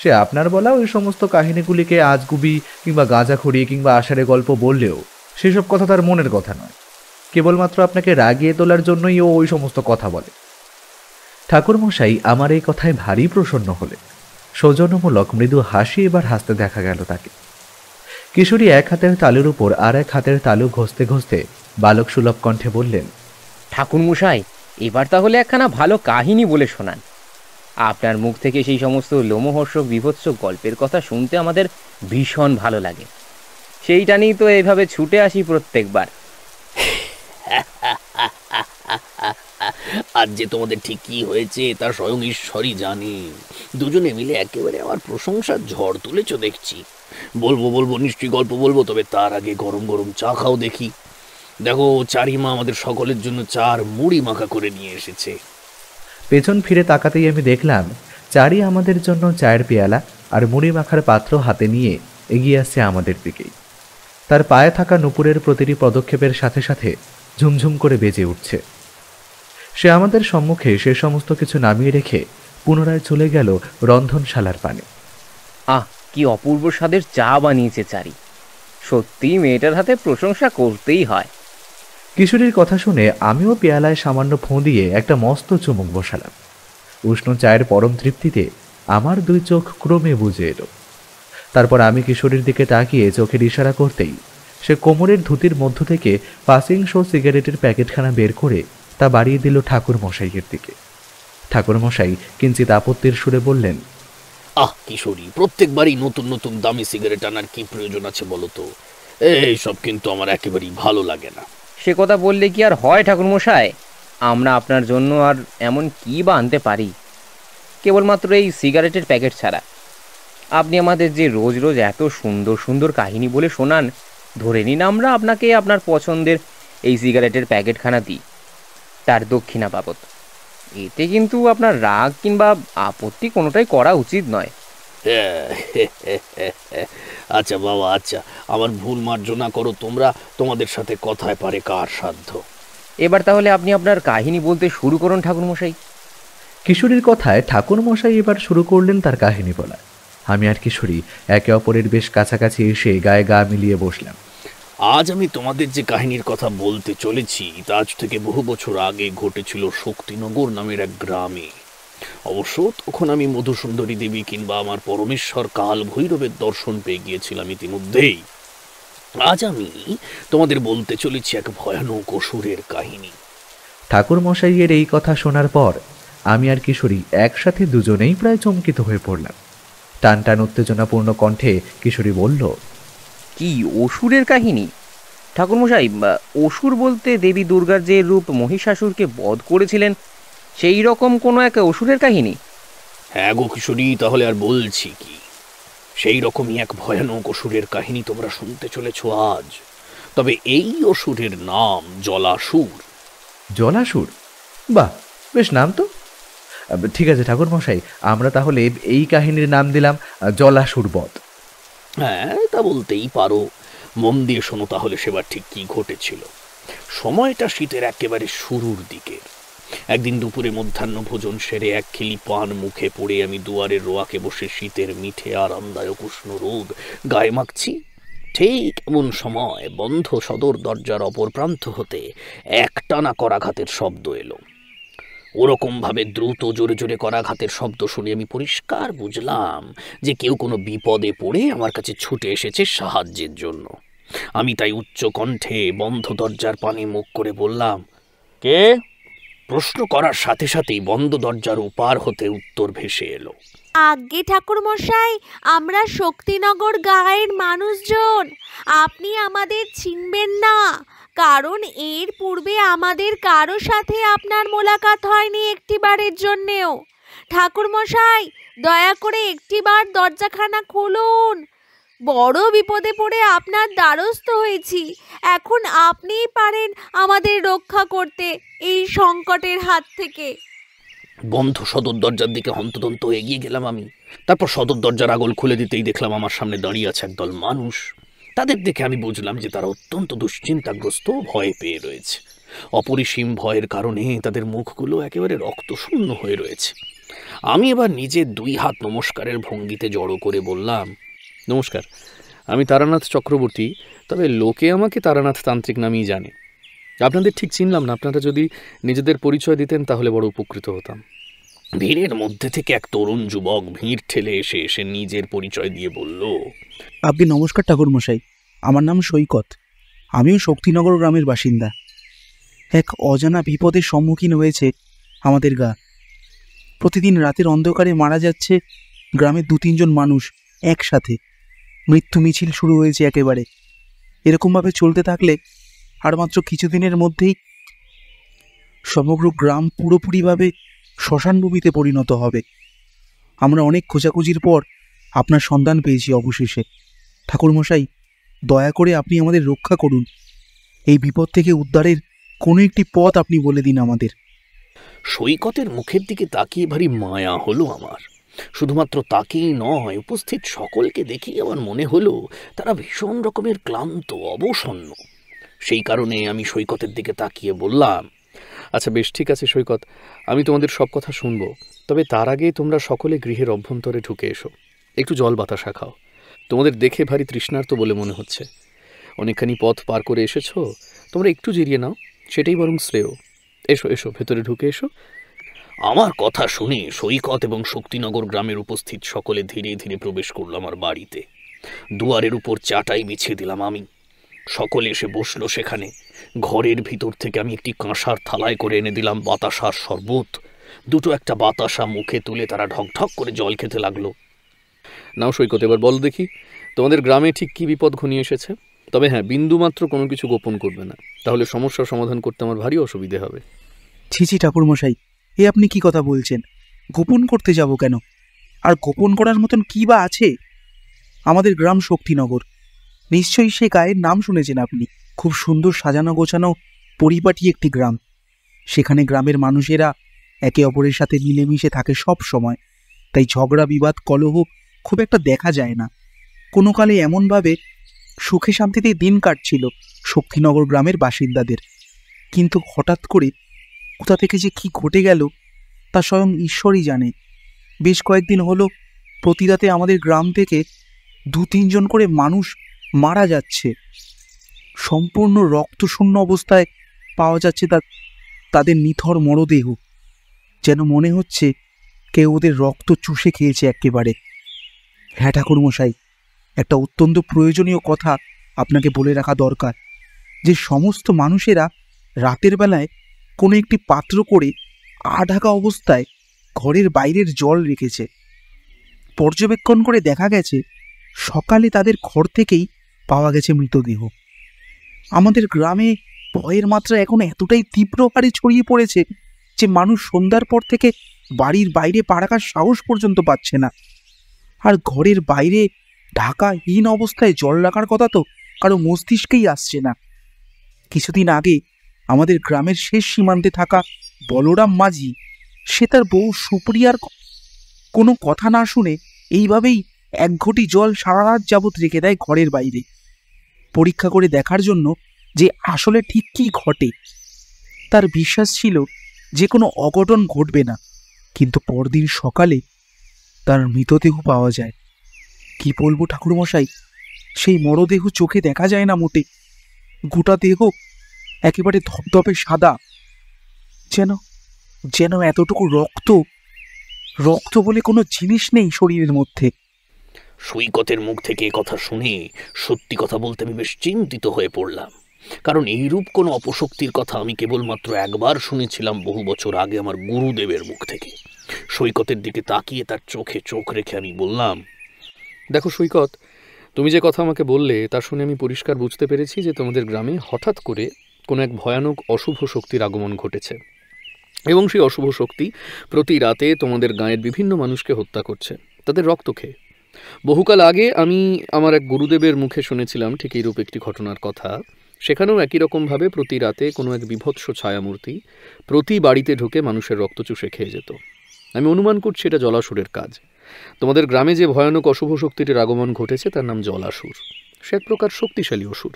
S1: সে আপনার বলা ওই সমস্ত কাহিনীগুলিকে আজগুবি কিংবা গাঁজাখড়ি কিংবা আষাঢ়ে গল্প বললেও সেসব কথা তার মনের কথা নয়। কেবলমাত্র আপনাকে রাগিয়ে তোলার জন্যই ও ওই সমস্ত কথা বলে। ঠাকুরমশাই আমার এই কথায় ভারী প্রসন্ন হলে। সৌজন্যমূলক মৃদু হাসি এবার হাসতে দেখা গেল তাকে। কিশোরী এক হাতের তালুর উপর আর এক হাতের তালু ঘষতে ঘষতে বালক সুলভ কণ্ঠে বললেন,
S6: ঠাকুরমশাই, এবার তাহলে একখানা ভালো কাহিনী বলে শোনান। আপনার মুখ থেকে সেই সমস্ত লোমহর্ষক বিভৎস গল্পের কথা শুনতে আমাদের ভীষণ ভালো লাগে। সেইটা নিয়েই তো এইভাবে ছুটে আসি প্রত্যেকবার।
S7: আজ যে তোমাদের ঠিক কি হয়েছে তা স্বয়ং ঈশ্বরই জানে। দুজনে মিলে একেবারে আমার প্রশংসার ঝড় তুলেছ দেখছি। বলবো বলবো, নিশ্চয়ই গল্প বলবো, তবে তার আগে গরম গরম চা খাও দেখি। দেখো, চারিমা আমাদের সকলের জন্য চার মুড়ি মাখা করে নিয়ে এসেছে।
S1: পেছন ফিরে তাকাতেই আমি দেখলাম চারি আমাদের জন্য চায়ের পেয়ালা আর মুড়ি মাখার পাত্র হাতে নিয়ে এগিয়ে আসছে আমাদের দিকেই। তার পায়ে থাকা নুপুরের প্রতিটি পদক্ষেপের সাথে সাথে ঝুমঝুম করে বেজে উঠছে। সে আমাদের সম্মুখে সে সমস্ত কিছু নামিয়ে রেখে পুনরায় চলে গেল রন্ধনশালার পানে।
S6: আহ, কি অপূর্ব স্বাদের চা বানিয়েছে চারি। সত্যি মেয়েটার হাতে প্রশংসা করতেই হয়।
S1: কিশোরীর কথা শুনে আমিও পেয়ালায় সামান্য ফোঁ দিয়ে একটা মস্ত চুমুক বসালাম। উষ্ণ চায়ের পরম তৃপ্তিতে আমার দুই চোখ ক্রমে বুজে এলো। তারপর আমি কিশোরীর দিকে তাকিয়ে চোখের ইশারা করতেই সে কোমরের ধুতির মধ্য থেকে পাসিং শো সিগারেটের প্যাকেটখানা বের করে তা বাড়িয়ে দিল ঠাকুর মশাইয়ের দিকে। ঠাকুর মশাই কিঞ্চিত আপত্তির সুরে বললেন,
S7: আহ কিশোরী, প্রত্যেকবারই নতুন নতুন দামি সিগারেট আনার কি প্রয়োজন আছে বলো তো? এইসব কিন্তু আমার একেবারেই ভালো লাগে না।
S6: সে কথা বললে কি আর হয় ঠাকুরমশাই? আমরা আপনার জন্য আর এমন কি বা আনতে পারি? কেবলমাত্র এই সিগারেটের প্যাকেট ছাড়া। আপনি আমাদের যে রোজ রোজ এত সুন্দর সুন্দর কাহিনী বলে শোনান, ধরে নিন আমরা আপনাকে আপনার পছন্দের এই সিগারেটের প্যাকেটখানা দিই তার দক্ষিণা বাবদ। এতে কিন্তু আপনার রাগ কিংবা আপত্তি কোনোটাই করা উচিত নয়।
S7: আচ্ছা বাবা, আচ্ছা, আমার ভুল মার্জনা করো তোমরা। তোমাদের সাথে কথায় পারে কার সাধ্য।
S6: এবার তাহলে আপনি আপনার কাহিনী বলতে শুরু করুন ঠাকুরমশাই।
S1: কিশোরীর কথায় ঠাকুর মশাই এবার শুরু করলেন তার কাহিনী বলা। আমি আর কিশোরী একে অপরের বেশ কাছাকাছি এসে গায়ে গা মিলিয়ে বসলাম।
S7: আজ আমি তোমাদের যে কাহিনীর কথা বলতে চলেছি তা আজ থেকে বহু বছর আগে ঘটেছিল শক্তিনগর নামের এক গ্রামে। অবশ্য তখন আমি মধুসুন্দরী দেবী কিংবা আমার পরমেশ্বর কাল ভৈরবের দর্শন পেয়ে গিয়েছিলাম ইতিমধ্যেই। আজ আমি তোমাদের বলতে চলেছি এক ভয়ানক অসুরের কাহিনী।
S1: ঠাকুর মশাইয়ের এই কথা শোনার পর আমি আর কিশোরী একসাথে দুজনেই প্রায় চমকিত হয়ে পড়লাম। টান টান উত্তেজনাপূর্ণ কণ্ঠে কিশোরী বলল,
S6: কি অসুরের কাহিনী? ঠাকুরমশাই, অসুর বলতে দেবী দুর্গার যে রূপ মহিষাসুরকে বধ করেছিলেন সেই রকম কোনো এক অসুরের কাহিনী?
S7: হ্যাঁ গো কিশোরী, তাহলে আর বলছি কি, সেই রকমই এক ভয়ানক অসুরের কাহিনী তোমরা শুনতে চলেছ আজ। তবে এই অসুরের নাম জলাসুর।
S1: জলাসুর? বাহ, বেশ নাম তো। ঠিক আছে ঠাকুর মশাই, আমরা তাহলে এই কাহিনীর নাম দিলাম জলাসুর বধ।
S7: হ্যাঁ, তা বলতেই পারো। মন দিয়ে শোনো তাহলে সেবার ঠিক কি ঘটেছিল। সময়টা শীতের একেবারে শুরুর দিকে। একদিন দুপুরে মধ্যাহ্ন ভোজন সেরে এক খিলি পান মুখে পড়ে আমি দুয়ারের রোয়াকে বসে শীতের মিঠে আরামদায়ক উষ্ণ রোদ গায়ে মাখছি। ঠিক এমন সময় বন্ধ সদর দরজার অপর প্রান্ত হতে একটানা করাঘাতের শব্দ এলো। ওরকম ভাবে দ্রুত জোরে জোরে করাঘাতের শব্দ শুনে আমি পরিষ্কার বুঝলাম যে কেউ কোনো বিপদে পড়ে আমার কাছে ছুটে এসেছে সাহায্যের জন্য। আমি তাই উচ্চ কণ্ঠে বন্ধ দরজার পানে মুখ করে বললাম, কে? প্রশ্ন করার সাথে সাথেই বন্ধ দরজার ওপার হতে উত্তর ভেসে এলো,
S8: আজ্ঞে ঠাকুর মশাই, আমরা শক্তিনগর গাঁয়ের মানুষজন। আপনি আমাদের চিনবেন না, কারণ এর পূর্বে আমাদের কারো সাথে আপনার মোলাকাত হয়নি একটিবারের জন্যেও। ঠাকুর মশাই, দয়া করে একটিবার দরজাখানা খুলুন। বড় বিপদে পড়ে আপনার দ্বারস্থ হয়েছি। এখন আপনিই পারেন আমাদের রক্ষা করতে এই সংকটের হাত থেকে।
S7: বন্ধ সদর দরজার দিকে হন্তদন্ত এগিয়ে গেলাম আমি। তারপর সদর দরজার আগল খুলে দিতেই দেখলাম আমার সামনে দাঁড়িয়ে আছে একদল মানুষ। তাদের দেখে আমি বুঝলাম যে তারা অত্যন্ত দুশ্চিন্তাগ্রস্ত, ভয় পেয়ে রয়েছে। অপরিসীম ভয়ের কারণে তাদের মুখগুলো একেবারে রক্তশূন্য হয়ে রয়েছে। আমি এবার নিজে 2 হাত নমস্কারের ভঙ্গিতে জড়ো করে বললাম, নমস্কার, আমি তারানাথ চক্রবর্তী, তবে লোকে আমাকে তারানাথ তান্ত্রিক নামেই জানে। আপনাদের ঠিক চিনলাম না, আপনারা যদি নিজেদের পরিচয় দিতেন তাহলে বড় উপকৃত হতাম। ভিড়ের মধ্যে থেকে এক তরুণ যুবক ভিড় ঠেলে এসে নিজের পরিচয় দিয়ে বলল,
S9: আপনি নমস্কার ঠাকুরমশাই, আমার নাম সৈকত, আমিও শক্তিনগর গ্রামের বাসিন্দা। এক অজানা বিপদের সম্মুখীন হয়েছে আমাদের গা। প্রতিদিন রাতের অন্ধকারে মারা যাচ্ছে গ্রামের 2-3 জন মানুষ একসাথে। মৃত্যু মিছিল শুরু হয়েছে একেবারে। এরকমভাবে চলতে থাকলে আর মাত্র কিছুদিনের মধ্যেই সমগ্র গ্রাম পুরোপুরিভাবে শ্মশানভূমিতে পরিণত হবে। আমরা অনেক খোঁজাখুঁজির পর আপনার সন্ধান পেয়েছি অবশেষে। ঠাকুরমশাই, দয়া করে আপনি আমাদের রক্ষা করুন। এই বিপদ থেকে উদ্ধারের কোনো একটি পথ আপনি বলে দিন আমাদের।
S7: সৈকতের মুখের দিকে তাকিয়ে ভারী মায়া হলো আমার। শুধুমাত্র তাকেই নয়, উপস্থিত সকলকে দেখেই আমার মনে হলো তারা ভীষণ রকমের ক্লান্ত, অবসন্ন। সেই কারণে আমি সৈকতের দিকে তাকিয়ে বললাম,
S6: আচ্ছা বেশ, ঠিক আছে সৈকত, আমি তোমাদের সব কথা শুনবো, তবে তার আগে তোমরা সকলে গৃহের অভ্যন্তরে ঢুকে এসো, একটু জল বাতাসা খাও। তোমাদের দেখে ভারী তৃষ্ণার্ত বলে মনে হচ্ছে। অনেকখানি পথ পার করে এসেছো, তোমরা একটু জিরিয়ে নাও, সেটাই বরং শ্রেয়। এসো এসো, ভেতরে ঢুকে এসো।
S7: আমার কথা শুনে সৈকত এবং শক্তিনগর গ্রামের উপস্থিত সকলে ধীরে ধীরে প্রবেশ করলো আমার বাড়িতে। দুয়ারের উপর চাটাই বিছিয়ে দিলাম আমি। সকলে এসে বসলো সেখানে। ঘরের ভিতর থেকে আমি একটি কাঁসার থালায় করে এনে দিলাম বাতাসার শরবত। দুটো একটা বাতাসা মুখে তুলে তারা ঢকঢক করে জল খেতে লাগলো।
S6: নাও সৈকত, এবার বলো দেখি তোমাদের গ্রামে ঠিক কী বিপদ ঘনিয়ে এসেছে। তবে হ্যাঁ, বিন্দুমাত্র কোনো কিছু গোপন করবে না, তাহলে সমস্যার সমাধান করতে আমার ভারী অসুবিধে হবে।
S9: ছি ঠাকুরমশাই, এ আপনি কি কথা বলছেন? গোপন করতে যাব কেন? আর গোপন করার মতন কি বা আছে? আমাদের গ্রাম শক্তিনগর, নিশ্চয়ই সে গায়ের নাম শুনেছেন আপনি। খুব সুন্দর সাজানো গোছানো পরিপাটি একটি গ্রাম। সেখানে গ্রামের মানুষেরা একে অপরের সাথে মিলেমিশে থাকে সব সময়, তাই ঝগড়া বিবাদ কলহ খুব একটা দেখা যায় না। কোনো কালে এমনভাবে সুখে শান্তিতে দিন কাটছিল শক্তিনগর গ্রামের বাসিন্দাদের। কিন্তু হঠাৎ করে কোথা থেকে যে কি ঘটে গেল তা স্বয়ং ঈশ্বরই জানে। বেশ কয়েকদিন হলো প্রতি রাতে আমাদের গ্রাম থেকে 2-3 জন করে মানুষ মারা যাচ্ছে। সম্পূর্ণ রক্তশূন্য অবস্থায় পাওয়া যাচ্ছে তাদের নিথর মরদেহ। যেন মনে হচ্ছে কেউ ওদের রক্ত চুষে খেয়েছে একেবারে। হ্যাঁ ঠাকুরমশাই, একটা অত্যন্ত প্রয়োজনীয় কথা আপনাকে বলে রাখা দরকার, যে সমস্ত মানুষেরা রাতের বেলায় কোনো একটি পাত্র করে ঢাকা অবস্থায় ঘরের বাইরের জল রেখেছে। পর্যবেক্ষণ করে দেখা গেছে সকালে তাদের ঘর থেকেই পাওয়া গেছে মৃতদেহ। আমাদের গ্রামে ভয়ের মাত্রা এখন এতটাই তীব্র হারে ছড়িয়ে পড়েছে যে মানুষ সন্ধ্যার পর থেকে বাড়ির বাইরে পা রাখার সাহস পর্যন্ত পাচ্ছে না। আর ঘরের বাইরে ঢাকাহীন অবস্থায় জল রাখার কথা তো কারো মস্তিষ্কেই আসছে না। কিছুদিন আগে আমাদের গ্রামের শেষ সীমান্তে থাকা বলরাম মাঝি, সে তার বউ সুপ্রিয়ার কোনো কথা না শুনে এইভাবেই 1 ঘটি জল সারা রাত যাবৎ রেখে দেয় ঘরের বাইরে, পরীক্ষা করে দেখার জন্য যে আসলে ঠিক কী ঘটে। তার বিশ্বাস ছিল যে কোনো অঘটন ঘটবে না, কিন্তু পরদিন সকালে তার মৃতদেহ পাওয়া যায়। কি বলবো ঠাকুরমশাই, সেই মরদেহ চোখে দেখা যায় না মোটে। গোটা দেহ একেবারে ধপধপে সাদা, যেন এতটুকু রক্ত বলে কোনো জিনিস নেই শরীরের মধ্যে।
S7: সৈকতের মুখ থেকে কথা শুনে সত্যি কথা বলতে আমি বেশ চিন্তিত হয়ে পড়লাম, কারণ এইরূপ কোনো অপশক্তির কথা আমি কেবলমাত্র একবার শুনেছিলাম বহু বছর আগে আমার গুরুদেবের মুখ থেকে। সৈকতের দিকে তাকিয়ে তার চোখে চোখ রেখে আমি বললাম,
S6: দেখো সৈকত, তুমি যে কথা আমাকে বললে তা শুনে আমি পরিষ্কার বুঝতে পেরেছি যে তোমাদের গ্রামে হঠাৎ করে কোনো এক ভয়ানক অশুভ শক্তির আগমন ঘটেছে, এবং সেই অশুভ শক্তি প্রতি রাতে তোমাদের গাঁয়ের বিভিন্ন মানুষকে হত্যা করছে তাদের রক্ত খেয়ে। বহুকাল আগে আমি আমার এক গুরুদেবের মুখে শুনেছিলাম ঠিক এইরূপ একটি ঘটনার কথা। সেখানেও একই রকমভাবে প্রতি রাতে কোনো এক বিভৎস ছায়ামূর্তি প্রতি বাড়িতে ঢুকে মানুষের রক্ত চুষে খেয়ে যেত।
S7: আমি অনুমান করছি এটা জলাসুরের কাজ। তোমাদের গ্রামে যে ভয়ানক অশুভ শক্তিটির আগমন ঘটেছে তার নাম জলাসুর। সে এক প্রকার শক্তিশালী অসুর।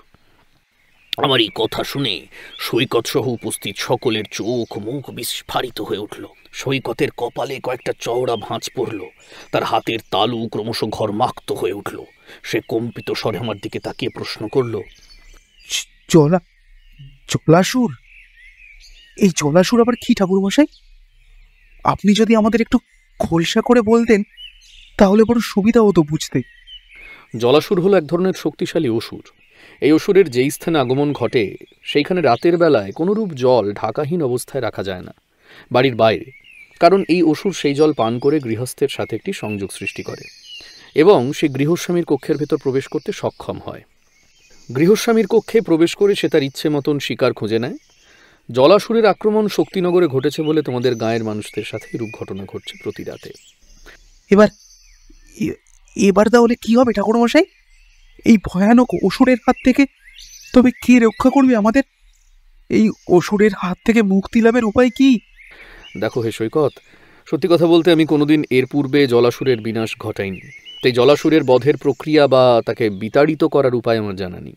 S7: আমার এই কথা শুনে সৈকত সহ উপস্থিত সকলের চোখ মুখ বিস্ফারিত হয়ে উঠল। সৈকতের কপালে কয়েকটা চওড়া ভাঁজ পড়ল, তার হাতের তালু ক্রমশ ঘরমাক্ত হয়ে উঠল। সে কম্পিত স্বরে আমার দিকে তাকিয়ে প্রশ্ন করল,
S9: জলাসুর? এই জলাসুর আবার কি ঠাকুরমশাই? আপনি যদি আমাদের একটু খোলসা করে বলতেন তাহলে বড় সুবিধা হতো বুঝতে।
S7: জলাসুর হলো এক ধরনের শক্তিশালী অসুর। এই অসুরের যেই স্থানে আগমন ঘটে সেইখানে রাতের বেলায় কোনোরূপ জল ঢাকাহীন অবস্থায় রাখা যায় না, বাড়ির বাইরে। কারণ এই অসুর সেই জল পান করে গৃহস্থের সাথে একটি সংযোগ সৃষ্টি করে এবং সে গৃহস্বামীর কক্ষের ভেতর প্রবেশ করতে সক্ষম হয়। গৃহস্বামীর কক্ষে প্রবেশ করে সে তার ইচ্ছে মতন শিকার খুঁজে নেয়। জলাসুরের আক্রমণ শক্তিনগরে ঘটেছে বলে তোমাদের গাঁয়ের মানুষদের সাথে এরূপ ঘটনা ঘটছে প্রতি রাতে।
S9: এবার তাহলে কি হবে ঠাকুরমশাই? এই ভয়ানক অসুরের হাত থেকে তবে কে রক্ষা করবে আমাদের? এই অসুরের হাত থেকে মুক্তি লাভের উপায় কি?
S7: দেখো হে সৈকত, সত্যি কথা বলতে আমি কোনোদিন এর পূর্বে জলাসুরের বিনাশ ঘটাইনি, তাই জলাসুরের বধের প্রক্রিয়া বা তাকে বিতাড়িত করার উপায় আমার জানা নেই।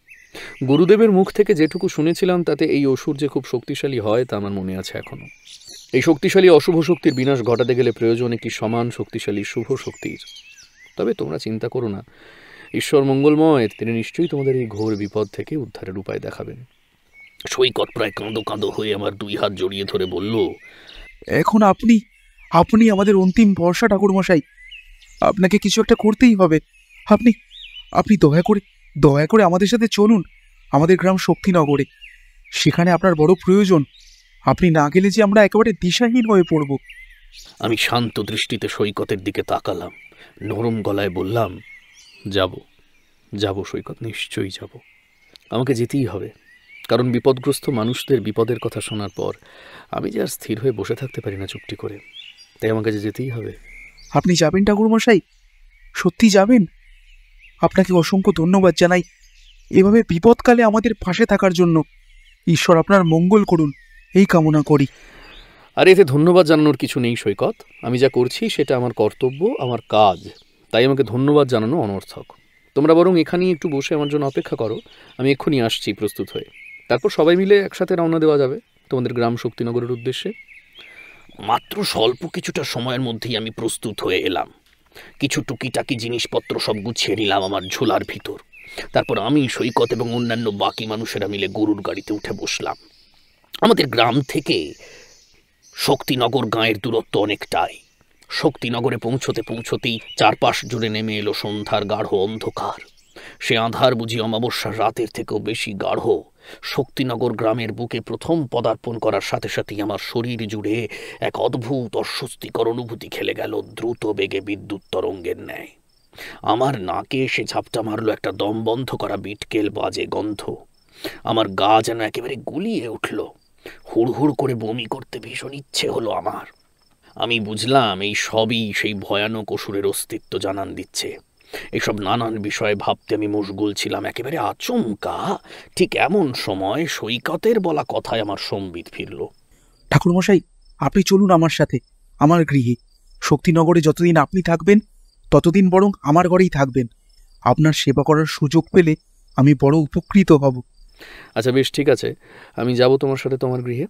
S7: গুরুদেবের মুখ থেকে যেটুকু শুনেছিলাম তাতে এই অসুর যে খুব শক্তিশালী হয় তা আমার মনে আছে এখনো। এই শক্তিশালী অশুভ শক্তির বিনাশ ঘটাতে গেলে প্রয়োজন একটি সমান শক্তিশালী শুভ শক্তির। তবে তোমরা চিন্তা করো না, ঈশ্বর মঙ্গলময়, তিনি নিশ্চয়ই তোমাদের এই ঘোর বিপদ থেকে উদ্ধারের উপায় দেখাবেন। সৈকত প্রায় কাঁদো কাঁদো হয়ে আমার দুই হাত জড়িয়ে ধরে বলল,
S9: এখন আপনি আমাদের অন্তিম ভরসা ঠাকুরমশাই। আপনাকে কিছু একটা করতেই হবে। আপনি দয়া করে আমাদের সাথে চলুন আমাদের গ্রাম শক্তিনগরে। সেখানে আপনার বড় প্রয়োজন। আপনি না গেলে যে আমরা একেবারে দিশাহীন হয়ে পড়ব।
S7: আমি শান্ত দৃষ্টিতে সৈকতের দিকে তাকালাম, নরম গলায় বললাম, যাব সৈকত, নিশ্চয়ই যাব। আমাকে যেতেই হবে, কারণ বিপদগ্রস্ত মানুষদের বিপদের কথা শোনার পর আমি যে আর স্থির হয়ে বসে থাকতে পারি না চুপটি করে, তাই আমাকে যে যেতেই হবে।
S9: আপনি যাবেন ঠাকুরমশাই? সত্যি যাবেন? আপনাকে অসংখ্য ধন্যবাদ জানাই এভাবে বিপদকালে আমাদের পাশে থাকার জন্য। ঈশ্বর আপনার মঙ্গল করুন এই কামনা করি।
S7: আর এতে ধন্যবাদ জানানোর কিছু নেই সৈকত। আমি যা করছি সেটা আমার কর্তব্য, আমার কাজ, তাই আমাকে ধন্যবাদ জানানো অনর্থক। তোমরা বরং এখানেই একটু বসে আমার জন্য অপেক্ষা করো, আমি এক্ষুনি আসছি প্রস্তুত হয়ে। তারপর সবাই মিলে একসাথে রওনা দেওয়া যাবে তোমাদের গ্রাম শক্তিনগরের উদ্দেশ্যে। মাত্র স্বল্প কিছুটা সময়ের মধ্যেই আমি প্রস্তুত হয়ে এলাম। কিছু টুকিটাকি জিনিসপত্র সব গুছিয়ে নিলাম আমার ঝোলার ভিতর। তারপর আমি, সৈকত এবং অন্যান্য বাকি মানুষেরা মিলে গরুর গাড়িতে উঠে বসলাম। আমাদের গ্রাম থেকে শক্তিনগর গাঁয়ের দূরত্ব অনেকটাই। শক্তিনগরে পৌঁছতেই চারপাশ জুড়ে নেমে এলো সন্ধ্যার গাঢ় অন্ধকার। সে আঁধার বুঝি অমাবস্যার রাতের থেকেও বেশি গাঢ়। শক্তিনগর গ্রামের বুকে প্রথম পদার্পণ করার সাথে সাথেই আমার শরীর জুড়ে এক অদ্ভুত অস্বস্তিকর অনুভূতি খেলে গেল দ্রুত বেগে বিদ্যুৎ তরঙ্গের ন্যায়। আমার নাকে এসে ঝাপটা মারল একটা দম বন্ধ করা বিটকেল বাজে গন্ধ। আমার গা যেন একেবারে গুলিয়ে উঠল। হুড়হুড় করে বমি করতে ভীষণ ইচ্ছে হলো আমার। আমি বুঝলাম এই সবই সেই ভয়ানক অসুরের অস্তিত্ব জানান দিচ্ছে। এইসব নানান বিষয়ে ভাবতে আমি মশগুল ছিলাম। একেবারে আচমকা ঠিক এমন সময় সৈকতের বলা কথায় আমার সম্বিত ফিরল।
S9: ঠাকুরমশাই, আপনি চলুন আমার সাথে আমার গৃহে। শক্তিনগরে যতদিন আপনি থাকবেন ততদিন বরং আমার ঘরেই থাকবেন। আপনার সেবা করার সুযোগ পেলে আমি বড় উপকৃত হব।
S7: আচ্ছা বেশ, ঠিক আছে, আমি যাব তোমার সাথে তোমার গৃহে।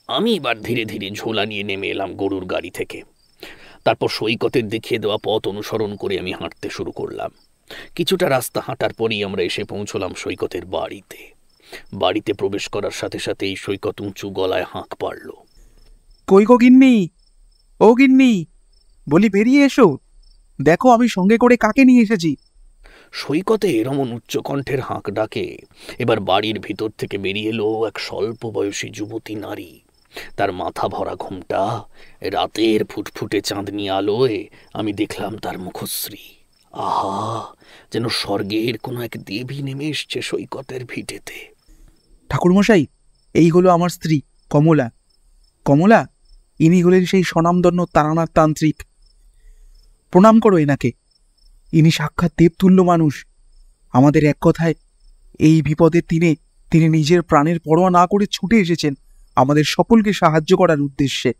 S7: আমি এবার ধীরে ধীরে ঝোলা নিয়ে নেমে এলাম গরুর গাড়ি থেকে। তারপর সৈকতের দেখিয়ে দেওয়া পথ অনুসরণ করে আমি হাঁটতে শুরু করলাম। কিছুটা রাস্তা হাঁটার পরেই আমরা এসে পৌঁছলাম সৈকতের বাড়িতে। বাড়িতে প্রবেশ করার সাথে সাথেই সৈকত উঁচু গলায় হাঁক পারল,
S9: কই গো গিন্নি, ও গিন্নি, বলি বেরিয়ে এসো, দেখো আমি সঙ্গে করে কাকে নিয়ে এসেছি।
S7: সৈকতে এরমন উচ্চকণ্ঠের হাঁক ডাকে এবার বাড়ির ভিতর থেকে বেরিয়ে এলো এক স্বল্প বয়সী যুবতী নারী। তার মাথা ভরা ঘোমটা, রাতের ফুটফুটে চাঁদনি আলোয় আমি দেখলাম তার মুখশ্রী। আহা, যেন স্বর্গের কোনো এক দেবী নেমে এসছে সৈকতের ভিটেতে।
S9: ঠাকুরমশাই, এই হলো আমার স্ত্রী কমলা। কমলা, ইনি হলেন সেই স্বনামধন্য তারানাথ তান্ত্রিক। প্রণাম করো এনাকে। ইনি সাক্ষাৎ দেবতুল্য মানুষ। আমাদের এক কথায় এই বিপদের দিনে তিনি নিজের প্রাণের পরোয়া না করে ছুটে এসেছেন আমাদের সকলকে সাহায্য করার উদ্দেশ্যে।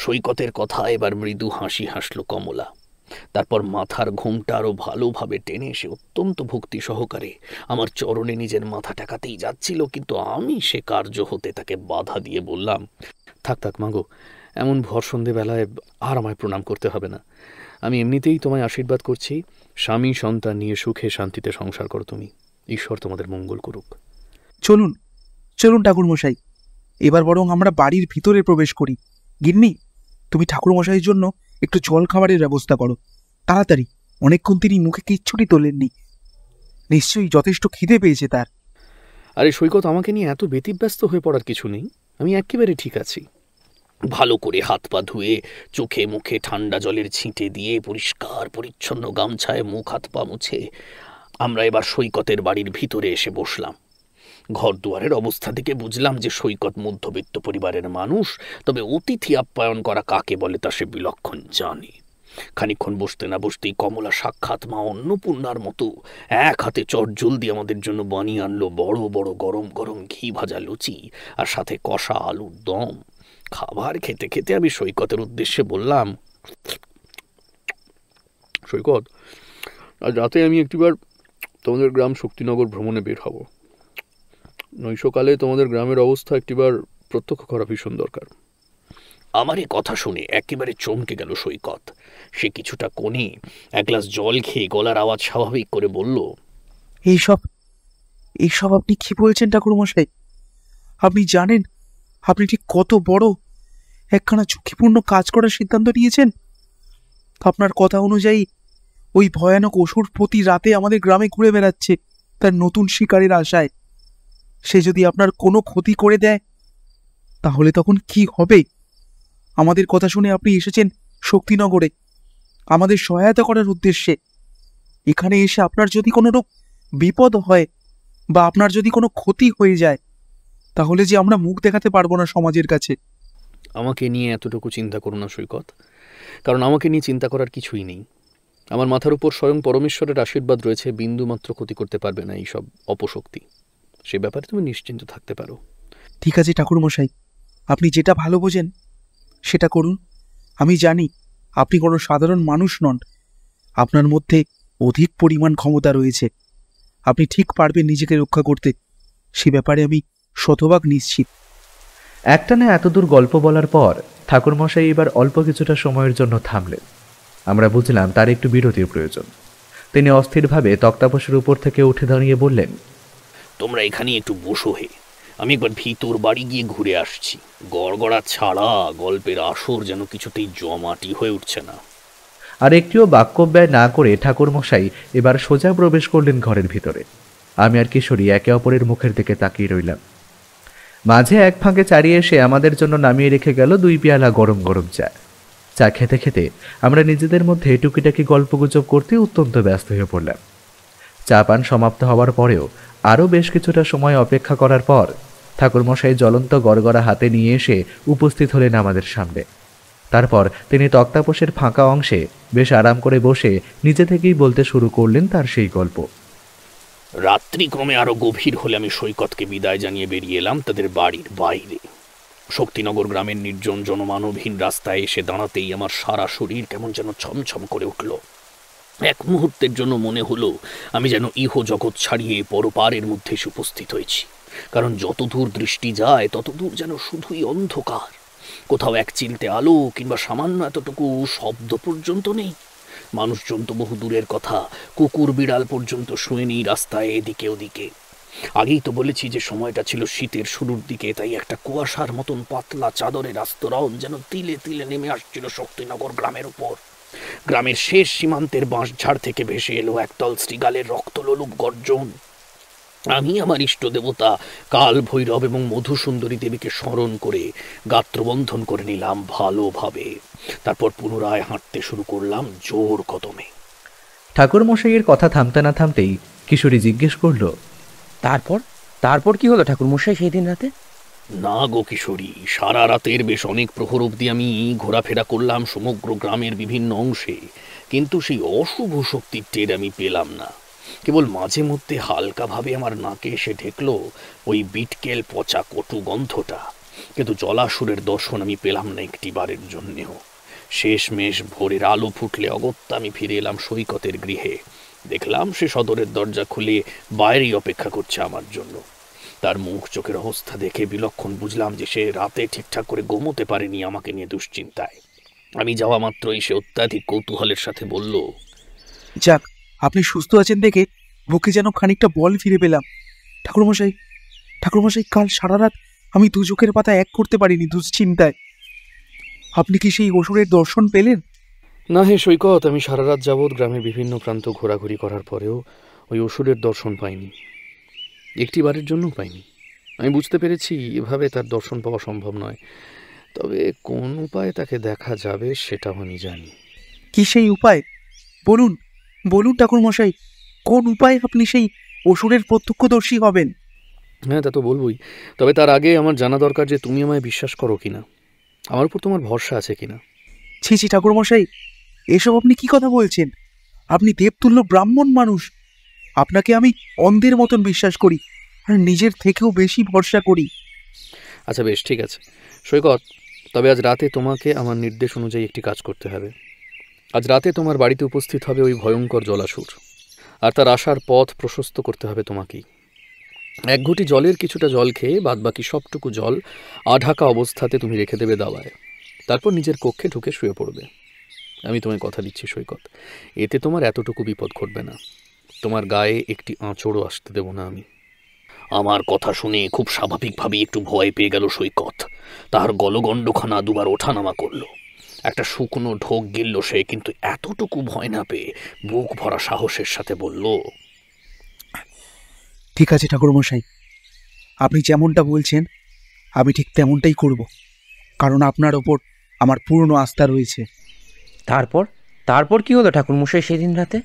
S7: সৈকতের কথা এবার মৃদু হাসি হাসল কমলা। তারপর মাথার ঘোমটা আরো ভালোভাবে টেনে এসে অত্যন্ত ভক্তি সহকারে আমার চরণে নিজের মাথা টেকাতেই যাচ্ছিল, কিন্তু আমি সে কার্য হতে তাকে বাধা দিয়ে বললাম, থাক থাক মাগো, এমন ভর সন্ধেবেলায় আর আমায় প্রণাম করতে হবে না। আমি এমনিতেই তোমায় আশীর্বাদ করছি, স্বামী সন্তান নিয়ে সুখে শান্তিতে সংসার করো তুমি। ঈশ্বর তোমাদের মঙ্গল করুক।
S9: চলুন চলুন ঠাকুরমশাই, এবার বরং আমরা বাড়ির ভিতরে প্রবেশ করি। গিন্নি, তুমি ঠাকুরমশাইয়ের জন্য একটু জল খাবারের ব্যবস্থা করো তাড়াতাড়ি। অনেকক্ষণ তিনি মুখে কিচ্ছুটি তোলেননি, নিশ্চয়ই যথেষ্ট খিদে পেয়েছে তার।
S7: আরে সৈকত, আমাকে নিয়ে এত ব্যতিব্যস্ত হয়ে পড়ার কিছু নেই, আমি একেবারে ঠিক আছি। ভালো করে হাত পা ধুয়ে চোখে মুখে ঠান্ডা জলের ছিটে দিয়ে পরিষ্কার পরিচ্ছন্ন গামছায় মুখ হাত পা মুছে আমরা এবার সৈকতের বাড়ির ভিতরে এসে বসলাম। ঘর দুয়ারের অবস্থা থেকে বুঝলাম যে সৈকত মধ্যবিত্ত পরিবারের মানুষ, তবে অতিথি আপ্যায়ন করা কাকে বলে তা সে বিলক্ষণ জানে। খানিকক্ষণ বসতে না বসতেই কমলা সাক্ষাৎ মা অন্নপূর্ণার মতো এক হাতে চটজলদি আমাদের জন্য বানিয়ে আনলো বড় বড় গরম গরম ঘি ভাজা লুচি আর সাথে কষা আলুর দম। খাবার খেতে খেতে আমি সৈকতের উদ্দেশ্যে বললাম, সৈকত, আজ রাতে আমি একটিবার তোমাদের গ্রাম শক্তিনগর ভ্রমণে বের হব। নৈশকালে তোমাদের গ্রামের অবস্থা একটিবার প্রত্যক্ষ করা ভীষণ দরকার। আমার এ কথা শুনে একেবারে চমকে গেল সৈকত। সে কিছুটা কোণে এক গ্লাস জল খেয়ে গলার আওয়াজ স্বাভাবিক করে বলল,
S9: এইসব এইসব আপনি কি বলছেন ঠাকুরমশাই? আপনি জানেন আপনি ঠিক কত বড় একখানা ঝুঁকিপূর্ণ কাজ করার সিদ্ধান্ত নিয়েছেন? আপনার কথা অনুযায়ী ওই ভয়ানক অসুর প্রতি রাতে আমাদের গ্রামে ঘুরে বেড়াচ্ছে তার নতুন শিকারের আশায়। সে যদি আপনার কোনো ক্ষতি করে দেয় তাহলে তখন কি হবে? আমাদের কথা শুনে আপনি এসেছেন শক্তিনগরে আমাদের সহায়তা করার উদ্দেশ্যে। এখানে এসে আপনার যদি কোনো রূপ বিপদ হয় বা আপনার যদি কোনো ক্ষতি হয়ে যায় তাহলে যে আমরা মুখ দেখাতে পারবো না সমাজের কাছে।
S7: আমাকে নিয়ে এতটুকু চিন্তা করো না সৈকত, কারণ আমাকে নিয়ে চিন্তা করার কিছুই নেই। আমার মাথার উপর স্বয়ং পরমেশ্বরের আশীর্বাদ রয়েছে, বিন্দুমাত্র ক্ষতি করতে পারবে না এইসব অপশক্তি। সে ব্যাপারে তুমি নিশ্চিন্ত থাকতে পারো।
S9: ঠিক আছে ঠাকুরমশাই, আপনি যেটা ভালো বোঝেন সেটা করুন। আমি জানি আপনি কোনো সাধারণ মানুষ নন, আপনার মধ্যে অধিক পরিমাণ ক্ষমতা রয়েছে, আপনি ঠিক পারবেন নিজেকে রক্ষা করতে, সে ব্যাপারে আমি শতভাগ নিশ্চিত।
S1: একটানা এতদূর গল্প বলার পর ঠাকুরমশাই এবার অল্প কিছুটা সময়ের জন্য থামলেন। আমরা বুঝলাম তার একটু বিরতির প্রয়োজন। তিনি অস্থিরভাবে তক্তাপোষের উপর থেকে উঠে দাঁড়িয়ে বললেন,
S7: তোমরা এখানে একটু বসো হে, আমি একবার ভিতর বাড়ি গিয়ে ঘুরে আসছি। গড়গড়া ছাড়া গল্পের আসর যেন কিছুতেই জমাটি হয়ে উঠছে না।
S1: আর একটিও বাক্য ব্যয় না করে ঠাকুরমশাই এবার সোজা প্রবেশ করলেন ঘরের ভিতরে। আমি আর কিশোরী একে অপরের মুখের দিকে তাকিয়ে রইলাম। মাঝে এক ফাঁকে চারিয়ে এসে আমাদের জন্য নামিয়ে রেখে গেল 2 পেয়ালা গরম গরম চা। চা খেতে খেতে আমরা নিজেদের মধ্যে টুকিটাকি গল্পগুজব করতে অত্যন্ত ব্যস্ত হয়ে পড়লাম। চা পান সমাপ্ত হওয়ার পরেও আরও বেশ কিছুটা সময় অপেক্ষা করার পর ঠাকুরমশাই জ্বলন্ত গড়গড়া হাতে নিয়ে এসে উপস্থিত হলেন আমাদের সামনে। তারপর তিনি তক্তাপোষের ফাঁকা অংশে বেশ আরাম করে বসে নিজে থেকেই বলতে শুরু করলেন তার সেই গল্প।
S7: রাত্রি ক্রমে আরো গভীর হলে আমি সৈকতকে বিদায় জানিয়ে বেরিয়ে এলাম তাদের বাড়ির বাইরে। শক্তিনগর গ্রামের নির্জন জনমানবহীন রাস্তায় এসে দাঁড়াতেই আমার সারা শরীর কেমন যেন ছমছম করে উঠল। এক মুহূর্তের জন্য মনে হলো আমি যেন ইহ জগৎ ছাড়িয়ে পরপারের মধ্যে এসে উপস্থিত হয়েছি। কারণ যতদূর দৃষ্টি যায় ততদূর যেন শুধুই অন্ধকার, কোথাও এক চিলতে আলো কিংবা সামান্য এতটুকু শব্দ পর্যন্ত নেই। মানুষজন তো বহু দূরের কথা, কুকুর বিড়াল পর্যন্ত শুয়ে নেই রাস্তায় এদিকে ওদিকে। আগেই তো বলেছি যে সময়টা ছিল শীতের শুরুর দিকে, তাই একটা কুয়াশার মতন পাতলা চাদরের আস্তরণ যেন তিলে তিলে নেমে আসছিল শক্তিনগর গ্রামের উপর। গ্রামের শেষ সীমান্তের বাঁশঝাড় থেকে ভেসে এলো একদল শৃগালের রক্তলোলুপ গর্জন। আমি আমার ইষ্ট দেবতা কাল ভৈরব এবং মধুসুন্দরী দেবীকে স্মরণ করে গাত্রবন্ধন করে নিলাম ভালোভাবে। তারপর পুনরায় হাঁটতে শুরু করলাম জোর কদমে।
S1: ঠাকুরমশাইয়ের কথা থামতে না থামতেই কিশোরী জিজ্ঞেস করল,
S6: তারপর কি হলো ঠাকুরমশাই সেই দিন রাতে?
S7: না গো কিশোরী, সারা রাতের বেশ অনেক প্রহর অবধি আমি ঘোরাফেরা করলাম সমগ্র গ্রামের বিভিন্ন অংশে, কিন্তু সেই অশুভ শক্তির টের আমি পেলাম না। কেবল মাঝে মধ্যে হালকাভাবে আমার নাকে এসে ঠেকলো ওই বিটকেল পচা কটু গন্ধটা। কিন্তু জলাসুরের দর্শন আমি পেলাম না একটি বারের জন্যেও। শেষমেশ ভোরের আলো ফুটলে অগত্যা আমি ফিরে এলাম সৈকতের গৃহে। দেখলাম সে সদরের দরজা খুলে বাইরেই অপেক্ষা করছে আমার জন্য। তার মুখ চোখের অবস্থা দেখে বিলক্ষণ বুঝলাম যে সে রাতে ঠিকঠাক করে ঘুমোতে পারেনি আমাকে নিয়ে দুশ্চিন্তায়। আমি যাওয়া মাত্রই সে অত্যাধিক কৌতূহলের সাথে বলল,
S9: যাক, আপনি সুস্থ আছেন দেখে বুকে যেন খানিকটা বল ফিরে পেলাম। ঠাকুরমশাই, ঠাকুরমশাই, কাল সারা রাত আমি দু চোখের পাতা এক করতে পারিনি দুশ্চিন্তায়। আপনি কি সেই অসুরের দর্শন পেলেন?
S7: না হে সৈকত, আমি সারা রাত যাবৎ গ্রামের বিভিন্ন প্রান্ত ঘোরাঘুরি করার পরেও ওই অসুরের দর্শন পাইনি, একটি বারের জন্য পাইনি। আমি বুঝতে পেরেছি এভাবে তার দর্শন পাওয়া সম্ভব নয়, তবে কোন উপায়ে তাকে দেখা যাবে সেটাও আমি জানি।
S9: কি সেই উপায়? বলুন, বলুন ঠাকুরমশাই, কোন উপায়ে আপনি সেই অসুরের প্রত্যক্ষদর্শী হবেন?
S7: হ্যাঁ, তা তো বলবই, তবে তার আগে আমার জানা দরকার যে তুমি আমায় বিশ্বাস করো কিনা, আমার উপর তোমার ভরসা আছে কিনা।
S9: ছি ছি ঠাকুরমশাই, এসব আপনি কি কথা বলছেন? আপনি দেবতুল্য ব্রাহ্মণ মানুষ। আপনাকে আমি অন্ধের মতন বিশ্বাস করি, আর নিজের থেকেও বেশি ভরসা করি।
S7: আচ্ছা বেশ, ঠিক আছে সৈকত, তবে আজ রাতে তোমাকে আমার নির্দেশ অনুযায়ী একটি কাজ করতে হবে। আজ রাতে তোমার বাড়িতে উপস্থিত হবে ওই ভয়ঙ্কর জলাসুর, আর তার আসার পথ প্রশস্ত করতে হবে তোমাকেই। এক ঘটি জলের কিছুটা জল খেয়ে বাদবাকি সবটুকু জল আঢাকা অবস্থাতে তুমি রেখে দেবে দাওয়ায়, তারপর নিজের কক্ষে ঢুকে শুয়ে পড়বে। আমি তোমায় কথা দিচ্ছি সৈকত, এতে তোমার এতটুকু বিপদ ঘটবে না, তোমার গায়ে একটি আঁচড়ও আসতে দেব না আমি। আমার কথা শুনে খুব স্বাভাবিকভাবেই একটু ভয় পেয়ে গেল সৈকত। তার গলগণ্ডখানা দুবার ওঠানামা করলো, একটা শুকনো ঢোক গিলল সে, কিন্তু এতটুকু ভয় না পেয়ে বুক ভরা সাহসের সাথে বলল,
S9: ঠিক আছে ঠাকুরমশাই, আপনি যেমনটা বলছেন আমি ঠিক তেমনটাই করব, কারণ আপনার ওপর আমার পূর্ণ আস্থা রয়েছে।
S10: তারপর কি হলো ঠাকুরমশাই সেদিন রাতে?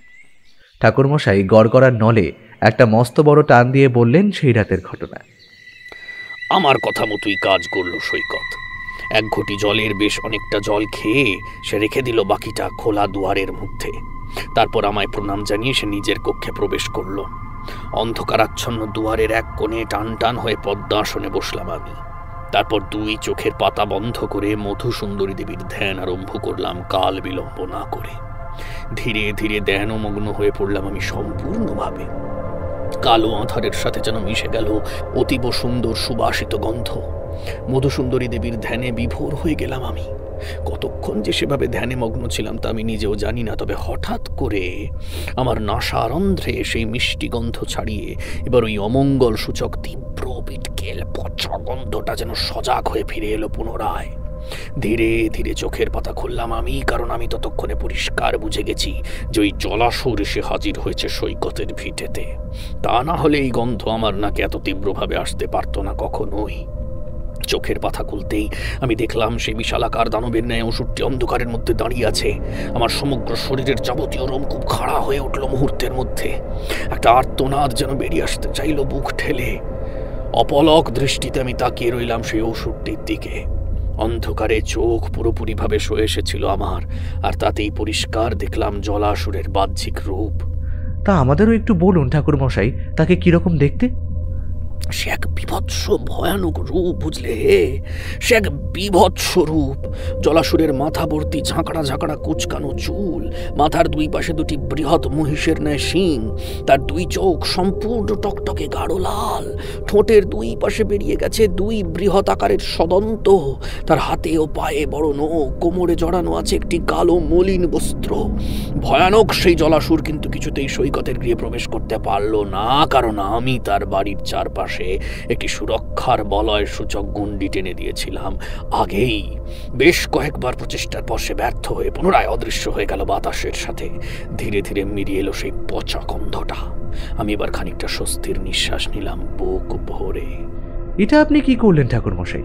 S1: ঠাকুরমশাই গড়গড়ার নলে একটা মস্ত বড় টান দিয়ে বললেন সেই রাতের ঘটনা।
S7: আমার কথা মতোই কাজ করলো সৈকত। এক ঘটি জলের বেশ অনেকটা জল খেয়ে সে রেখে দিল বাকিটা খোলা দুয়ারের মধ্যে। তারপর আমায় প্রণাম জানিয়ে সে নিজের কক্ষে প্রবেশ করলো। অন্ধকারাচ্ছন্ন দুয়ারের এক কোণে টান টান হয়ে পদ্মাসনে বসলাম আমি। তারপর দুই চোখের পাতা বন্ধ করে মধুসুন্দরী দেবীর ধ্যান আরম্ভ করলাম কাল বিলম্ব না করে। ধীরে ধীরে ধ্যানমগ্ন হয়ে পড়লাম আমি সম্পূর্ণভাবে। কালো আঁধারের সাথে যেন মিশে গেল অতীব সুন্দর সুবাসিত গন্ধ। মধুসুন্দরী দেবীর ধ্যানে বিভোর হয়ে গেলাম আমি। কতক্ষণ যে সেভাবে ধ্যানে মগ্ন ছিলাম তা আমি নিজেও জানি না, তবে হঠাৎ করে আমার নাসারন্ধ্রে সেই মিষ্টি গন্ধ ছাড়িয়ে এবার ওই অমঙ্গল সূচক তীব্র বিটকেল পচা গন্ধটা যেন সজাগ হয়ে ফিরে এলো পুনরায়। ধীরে ধীরে চোখের পাতা খুললাম আমি, কারণ আমি ততক্ষণে পরিষ্কার বুঝে গেছি যে ওই জলাশয় এসে হাজির হয়েছে সৈকতের ভিটেতে। তা না হলে এই গন্ধ আমার নাকে এত তীব্রভাবে আসতে পারত না কখনোই। চোখের পাতা খুলতেই আমি দেখলাম সেই বিশালাকার দানবের ন্যায় অসুরটি অন্ধকারের মধ্যে দাঁড়িয়ে আছে। আমার সমগ্র শরীরের যাবতীয় রোম খুব খাড়া হয়ে উঠল মুহূর্তের মধ্যে। একটা আর্তনাদ যেন বেরিয়ে আসতে চাইল বুক ঠেলে। অপলক দৃষ্টিতে আমি তাকিয়ে রইলাম সেই অসুরটির দিকে। অন্ধকারে চোখ পুরোপুরিভাবে সয়ে এসেছিল আমার, আর তাতেই পরিষ্কার দেখলাম জলাসুরের বাহ্যিক রূপ।
S1: তা আমাদেরও একটু বলুন ঠাকুরমশাই, তাকে কিরকম দেখতে?
S7: সে এক বিভৎস ভয়ানক রূপ, বুঝলে হে, সে এক বিভৎস রূপ। জলাসুরের মাথা ভর্তি ঝাঁকড়া ঝাঁকড়া কুচকানো চুল, মাথার দুই পাশে দুটি বৃহৎ মহিষের ন্যায় শিং, তার দুই চোখ সম্পূর্ণ টকটকে গাঢ় লাল, ঠোঁটের দুই পাশে বেরিয়ে গেছে দুই বৃহৎ আকারের সদন্ত, তার হাতে ও পায়ে বড় নখ, কোমরে জড়ানো আছে একটি কালো মলিন বস্ত্র। ভয়ানক সেই জলাসুর কিন্তু কিছুতেই সৈকতের গৃহে প্রবেশ করতে পারল না, কারণ আমি তার বাড়ির চারপাশে একটি সুরক্ষার বলয় সূচক গণ্ডি টেনে দিয়েছিলাম আগেই। বেশ কয়েকবার প্রচেষ্টার পর সে ব্যর্থ হয়ে পুনরায় অদৃশ্য হয়ে গেল বাতাসের সাথে। ধীরে ধীরে মিলিয়ে এলো সেই পচা গন্ধটা। আমি এবার খানিকটা স্বস্তির নিঃশ্বাস নিলাম বুক ভরে।
S1: এটা আপনি কি করলেন ঠাকুরমশাই?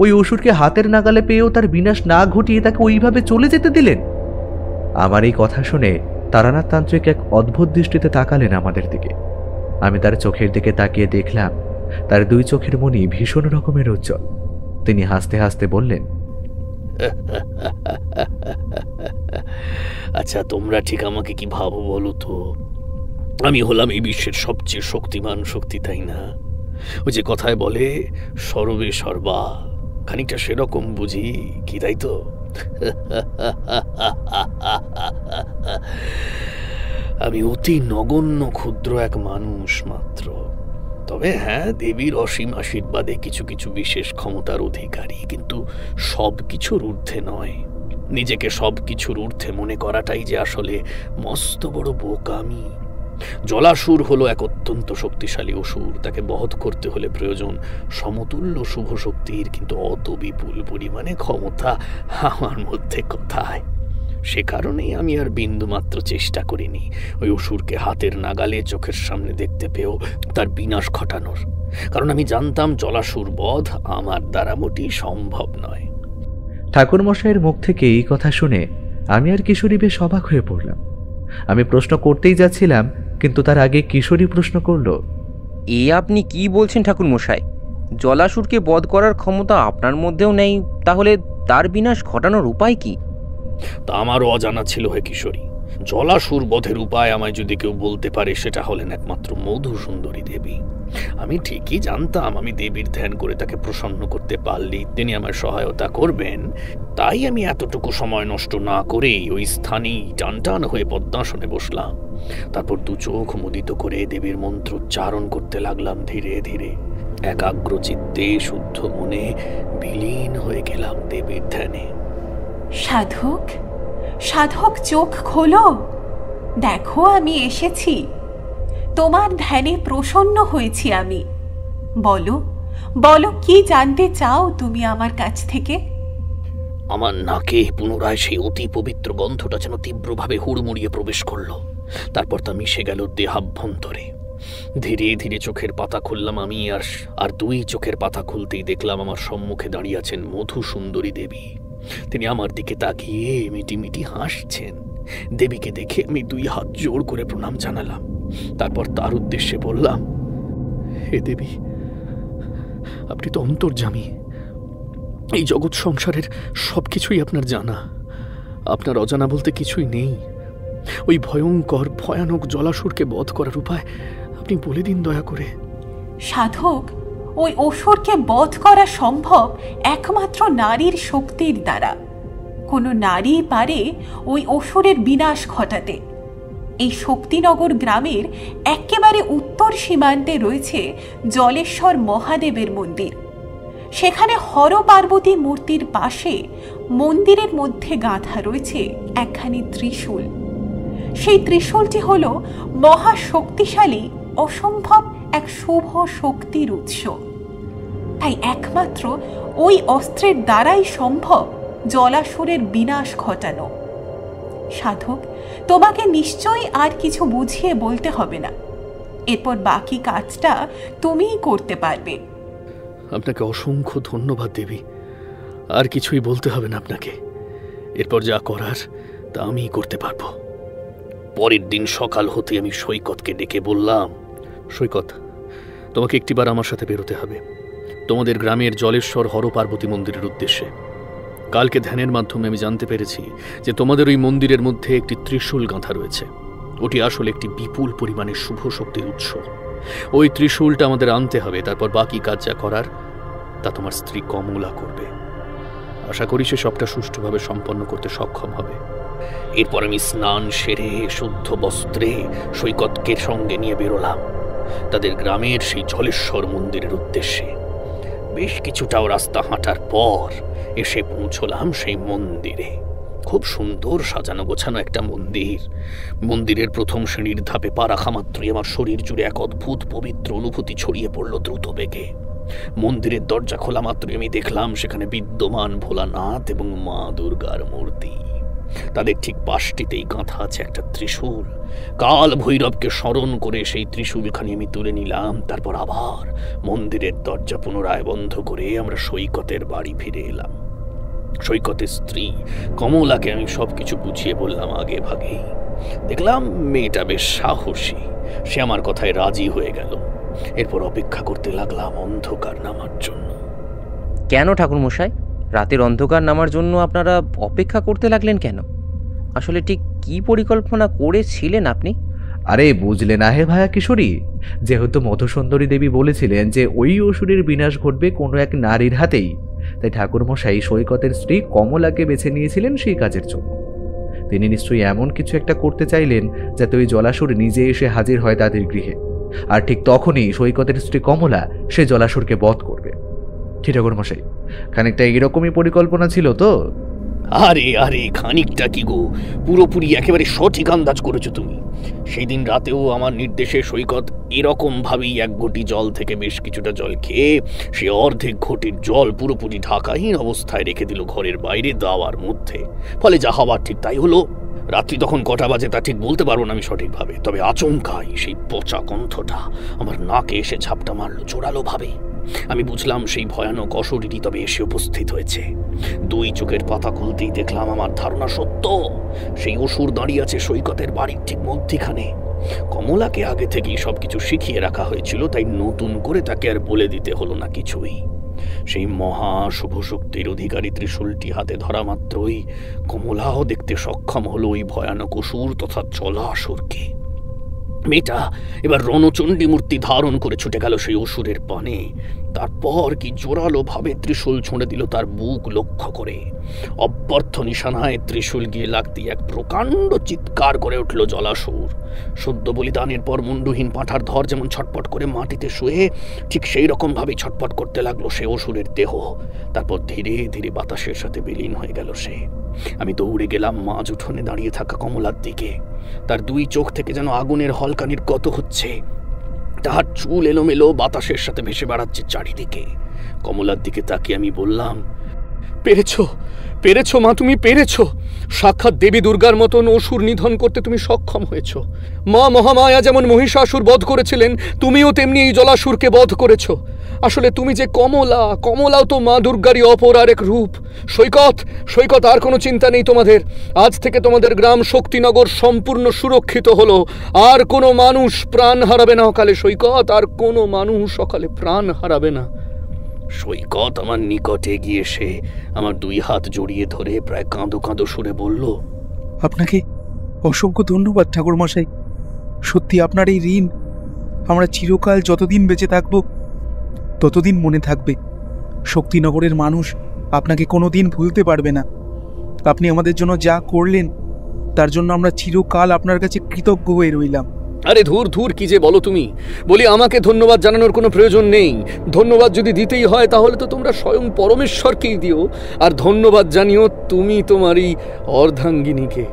S1: ওই অসুরকে হাতের নাগালে পেয়েও তার বিনাশ না ঘটিয়ে তাকে ওইভাবে চলে যেতে দিলেন? আমার এই কথা শুনে তারানাথ তান্ত্রিক এক অদ্ভুত দৃষ্টিতে তাকালেন আমাদের দিকে। আমি তার চোখের দিকে তাকিয়ে দেখলাম তার দুই চোখের মনি ভীষণ রকমের উজ্জ্বল। তিনি হাসতে হাসতে বললেন,
S7: আচ্ছা তোমরা ঠিক আমাকে কি ভাবো বলো তো? আমি হলাম এই বিশ্বের সবচেয়ে শক্তিমান শক্তি, তাই না? ওই যে কথায় বলে সর্বে সর্বা, খানিকটা সেরকম বুঝি, কি তাই তো? আমি অতি নগণ্য ক্ষুদ্র এক মানুষ মাত্র। তবে হ্যাঁ, দেবীর অসীম আশীর্বাদে কিছু কিছু বিশেষ ক্ষমতার অধিকারী, কিন্তু সব কিছুর ঊর্ধ্বে নয়। নিজেকে সব কিছুর ঊর্ধ্বে মনে করাটাই যে আসলে মস্ত বড় বোকামি। জলাসুর হলো এক অত্যন্ত শক্তিশালী অসুর। তাকে বধ করতে হলে প্রয়োজন সমতুল্য শুভ শক্তির, কিন্তু অত বিপুল পরিমাণে ক্ষমতা আমার মধ্যে কোথায়? সে কারণেই আমি আর বিন্দুমাত্র চেষ্টা করিনি ওই অসুরকে হাতের নাগালে চোখের সামনে দেখতে পেয়েও তার বিনাশ ঘটানোর। কারণ আমি জানতাম জলাসুর বধ আমার দ্বারা মোটেই সম্ভব নয়।
S1: ঠাকুরমশাইয়ের মুখ থেকে এই কথা শুনে আমি আর কিশোরী বেশ অবাক হয়ে পড়লাম। আমি প্রশ্ন করতেই যাচ্ছিলাম, কিন্তু তার আগে কিশোরী প্রশ্ন করল,
S10: এ আপনি কি বলছেন ঠাকুরমশাই? জলাসুরকে বধ করার ক্ষমতা আপনার মধ্যেও নেই, তাহলে তার বিনাশ ঘটানোর উপায় কি?
S7: তা আমারও অজানা ছিল হে কিশোরী। জলাসুর বধের উপায় আমায় যদি কেউ বলতে পারে, সেটা হলেন একমাত্র মধুসুন্দরী দেবী। আমি ঠিকই জানতাম আমি দেবীর ধ্যান করে তাকে প্রসন্ন করতে পারলেই তিনি আমার সহায়তা করবেন। তাই আমি এতটুকু সময় নষ্ট না করেই ওই স্থানেই টানটান হয়ে পদ্মাসনে বসলাম। তারপর দু চোখ মুদিত করে দেবীর মন্ত্রোচ্চারণ করতে লাগলাম ধীরে ধীরে। একাগ্র চিত্তে শুদ্ধ মনে বিলীন হয়ে গেলাম দেবীর ধ্যানে।
S11: সাধক, সাধক, চোখ খোলো, দেখো আমি এসেছি। তোমার ধ্যানে প্রসন্ন হয়েছি আমি। বলো, বলো, কি জানতে চাও তুমি আমার কাছ থেকে?
S7: আমার নাকে পুনরায় সেই অতি পবিত্র গন্ধটা যেন তীব্রভাবে হুড়মুড়িয়ে প্রবেশ করলো। তারপর তা মিশে গেল দেহাভ্যন্তরে। ধীরে ধীরে চোখের পাতা খুললাম আমি, আর দুই চোখের পাতা খুলতেই দেখলাম আমার সম্মুখে দাঁড়িয়ে আছেন মধুসুন্দরী দেবী। তিনি আমার দিকে তাকিয়ে মিটিমিটি হাসছেন। দেবীকে দেখে আমি দুই হাত জোড় করে প্রণাম জানালাম। তারপর তার উদ্দেশ্যে বললাম, হে দেবী, আপনি তো অন্তর্যামী। এই জগৎ সংসারের সবকিছুই আপনার জানা। আপনার অজানা বলতে কিছুই নেই। ওই ভয়ঙ্কর ভয়ানক জলাসুরকে বধ করার উপায় আপনি বলে দিন দয়া করে।
S11: সাধক, ওই অসুরকে বধ করা সম্ভব একমাত্র নারীর শক্তির দ্বারা। কোনো নারী পারে ওই অসুরের বিনাশ ঘটাতে। এই শক্তিনগর গ্রামের একেবারে উত্তর সীমান্তে রয়েছে জলেশ্বর মহাদেবের মন্দির। সেখানে হর পার্বতী মূর্তির পাশে মন্দিরের মধ্যে গাঁথা রয়েছে একখানি ত্রিশূল। সেই ত্রিশূলটি হল মহাশক্তিশালী অসম্ভব এক শুভ শক্তির উৎস। তাই একমাত্র ওই অস্ত্রের দ্বারাই সম্ভব জলাসুরের বিনাশ ঘটানো। সাধক, তোমাকে নিশ্চয়ই আর কিছু বুঝিয়ে বলতে হবে না। এরপর বাকি কাজটা তুমিই করতে পারবে।
S7: আপনাকে অসংখ্য ধন্যবাদ দেবী। আর কিছুই বলতে হবে না আপনাকে। এরপর যা করার তা আমিই করতে পারবো। পরের দিন সকাল হতে আমি সৈকতকে ডেকে বললাম, সৈকত, তোমাকে একটিবার আমার সাথে বেরোতে হবে তোমাদের গ্রামের জলেশ্বর হর পার্বতী মন্দিরের উদ্দেশ্যে। কালকে ধ্যানের মাধ্যমে আমি জানতে পেরেছি যে তোমাদের ওই মন্দিরের মধ্যে একটি ত্রিশূল গাঁথা রয়েছে। ওটি আসলে একটি বিপুল পরিমাণে শুভ শক্তির উৎস। ওই ত্রিশূলটা আমাদের আনতে হবে। তারপর বাকি কাজ যা করার তা তোমার স্ত্রী কমলা করবে। আশা করি সে সবটা সুষ্ঠুভাবে সম্পন্ন করতে সক্ষম হবে। এরপর আমি স্নান সেরে শুদ্ধ বস্ত্রে সৈকতকে সঙ্গে নিয়ে বেরোলাম তাদের গ্রামের সেই জলেশ্বর মন্দিরের উদ্দেশ্যে। বেশ কিছুটাও রাস্তা হাঁটার পর এসে পৌঁছলাম সেই মন্দিরে। খুব সুন্দর সাজানো গোছানো একটা মন্দির। মন্দিরের প্রথম শ্রেণীর ধাপে পা রাখা মাত্রই আমার শরীর জুড়ে এক অদ্ভুত পবিত্র অনুভূতি ছড়িয়ে পড়ল দ্রুত বেগে। মন্দিরের দরজা খোলা মাত্রই আমি দেখলাম সেখানে বিদ্যমান ভোলানাথ এবং মা দুর্গার মূর্তি। তাদের ঠিক পাশটিতেই গাঁথা আছে একটা ত্রিশূল। কাল ভৈরবকে স্মরণ করে সেই ত্রিশূলখানি আমি তুলে নিলাম। তারপর আবার মন্দিরের দরজা পুনরায় বন্ধ করে আমরা সৈকতের বাড়ি ফিরে এলাম। সৈকতের স্ত্রী কমলাকে আমি সবকিছু বুঝিয়ে বললাম আগে ভাগেই। দেখলাম মেয়েটা বেশ সাহসী, সে আমার কথায় রাজি হয়ে গেল। এরপর অপেক্ষা করতে লাগলাম অন্ধকার নামার জন্য।
S10: কেন ঠাকুরমশাই, রাতের অন্ধকার নামার জন্য আপনারা অপেক্ষা করতে লাগলেন কেন? আসলে ঠিক কি পরিকল্পনা করেছিলেন আপনি?
S1: আরে বুঝলে না হে ভায়া কিশোরী, যেহেতু মধুসুন্দরী দেবী বলেছিলেন যে ওই অসুরের বিনাশ ঘটবে কোনো এক নারীর হাতেই, তাই ঠাকুরমশাই সৈকতের স্ত্রী কমলাকে বেছে নিয়েছিলেন সেই কাজের জন্য। তিনি নিশ্চয়ই এমন কিছু একটা করতে চাইলেন যাতে ওই জলাসুর নিজে এসে হাজির হয় তাদের গৃহে, আর ঠিক তখনই সৈকতের স্ত্রী কমলা সে জলাসুরকে বধ করবে। ঠিক ঠাকুরমশাই, খানিকটা এরকমই পরিকল্পনা ছিল তো?
S7: আরে আরে, খানিকটা কি গো, পুরোপুরি একেবারে সঠিক আন্দাজ করেছো তুমি। সেই দিন রাতেও আমার নির্দেশে সৈকত এরকম ভাবেই এক ঘটি জল থেকে বেশ কিছুটা জল খেয়ে সে অর্ধেক ঘটির জল পুরোপুরি ঢাকাহীন অবস্থায় রেখে দিল ঘরের বাইরে দাওয়ার মধ্যে। ফলে যা হবার ঠিক তাই হলো। রাত্রি তখন কটা বাজে তা ঠিক বলতে পারবো না আমি সঠিকভাবে, তবে আচমকাই সেই পচা কণ্ঠটা আমার নাকে এসে ঝাপটা মারলো জোরালো ভাবে। আমি বুঝলাম সেই ভয়ানক অশরীরই তবে এসে উপস্থিত হয়েছে। দুই চোখের পাতা খুলতেই দেখলাম আমার ধারণা সত্য। সেই অসুর দাঁড়িয়ে আছে সৈকতের বাড়ির ঠিক মধ্যিখানে। কমলাকে আগে থেকেই সবকিছু শিখিয়ে রাখা হয়েছিল, তাই নতুন করে তাকে আর বলে দিতে হলো না কিছুই। সেই মহা শুভ শক্তির অধিকারী ত্রিশূলটি হাতে ধরা মাত্রই কমলাও দেখতে সক্ষম হলো ওই ভয়ানক অসুর তথা জলাসুরকে। মেয়েটা এবার রণচণ্ডী মূর্তি ধারণ করে ছুটে গেল সেই অসুরের পানে। তারপর কি জোরালো ভাবে ত্রিশূল ছুঁড়ে দিল তার বুক লক্ষ্য করে। অব্যর্থ নিশানায় ত্রিশূল গিয়ে লাগতে এক প্রকাণ্ড চিৎকার করে উঠল জলাসুর। সদ্য বলিদানের পর মুন্ডুহীন পাঁঠার ধর যেমন ছটপট করে মাটিতে শুয়ে, ঠিক সেই রকম ভাবে ছটপট করতে লাগলো সে অসুরের দেহ। তারপর ধীরে ধীরে বাতাসের সাথে বিলীন হয়ে গেল সে। আমি দৌড়ে গেলাম মাঝ উঠোনে দাঁড়িয়ে থাকা কমলার দিকে। তার দুই চোখ থেকে যেন আগুনের হলকা নির্গত হচ্ছে। তাহার চুল এলোমেলো বাতাসের সাথে ভেসে বেড়াচ্ছে চারিদিকে। কমলার দিকে তাকিয়ে আমি বললাম, পেরেছো পেরেছো মা, তুমি পেরেছো। সাক্ষাৎ দেবী দুর্গার মতন অসুর নিধন করতে তুমি সক্ষম হয়েছ। মা মহামায়া যেমন মহিষাসুর বধ করেছিলেন, তুমিও তেমনি এই জলাসুরকে বধ করেছো। আসলে তুমি যে কমলা, কমলাও তো মা দুর্গারই অপর আর এক রূপ। সৈকত, সৈকত, আর কোনো চিন্তা নেই তোমাদের। আজ থেকে তোমাদের গ্রাম শক্তিনগর সম্পূর্ণ সুরক্ষিত হলো। আর কোনো মানুষ প্রাণ হারাবে না অকালে সৈকত, আর কোনো মানুষ অকালে প্রাণ হারাবে না। সৈকত আমার নিকটে গিয়ে সে আমার দুই হাত জড়িয়ে ধরে প্রায় কাঁদো কাঁদো সুরে বলল,
S9: আপনাকে অসংখ্য ধন্যবাদ ঠাকুরমশাই। সত্যি আপনার এই ঋণ আমরা চিরকাল যতদিন বেঁচে থাকব ততদিন মনে থাকবে। শক্তিনগরের মানুষ আপনাকে কোনোদিন ভুলতে পারবে না। আপনি আমাদের জন্য যা করলেন তার জন্য আমরা চিরকাল আপনার কাছে কৃতজ্ঞ হয়ে রইলাম।
S7: আরে ধুর ধুর, কি যে বলো তুমি। বলি, আমাকে ধন্যবাদ জানানোর কোনো প্রয়োজন নেই। ধন্যবাদ যদি দিতেই হয় তাহলে তো তোমরা স্বয়ং পরমেশ্বরকেই দিও, আর ধন্যবাদ জানিও তুমি তোমারই অর্ধাঙ্গিনীকে।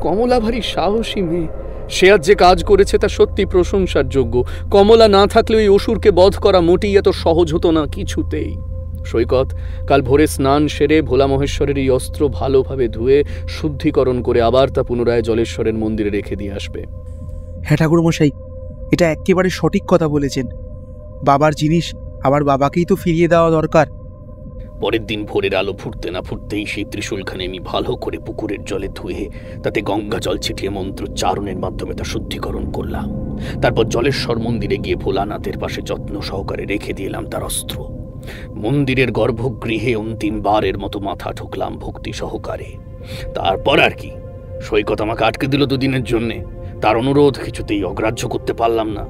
S7: কমলা ভারী সাহসী মেয়ে। সে আজ যে কাজ করেছে তা সত্যি প্রশংসার যোগ্য। কমলা না থাকলে ওই অসুরকে বধ করা মোটেই এত সহজ হতো না কিছুতেই। সৈকত, কাল ভোরে স্নান সেরে ভোলা মহেশ্বরের এই অস্ত্র ভালোভাবে ধুয়ে শুদ্ধিকরণ করে আবার তা পুনরায় জলেশ্বরের মন্দিরে রেখে দিয়ে আসবে।
S9: হ্যাঁ ঠাকুরমশাই, এটা একেবারে সঠিক কথা বলেছেন। বাবার জিনিস আবার বাবাকেই তো ফিরিয়ে দেওয়া দরকার।
S7: পরের দিন ভোরের আলো ফুটতে না ফুটতেই সেই ত্রিশূলখানে আমি ভালো করে পুকুরের জলে ধুয়ে তাতে গঙ্গা জল ছিটিয়ে মন্ত্রোচ্চারণের মাধ্যমে তা শুদ্ধিকরণ করলাম। তারপর জলেশ্বর মন্দিরে গিয়ে ভোলানাথের পাশে যত্ন সহকারে রেখে দিলাম তার অস্ত্র। মন্দিরের গর্ভগৃহে অন্তিমবারের মতো মাথা ঠুকলাম ভক্তি সহকারে। তারপর আর কি, সৈকত আমাকে আটকে দিল দুদিনের জন্যে। তার অনুরোধ কিছুতেই অগ্রাহ্য করতে পারলাম না।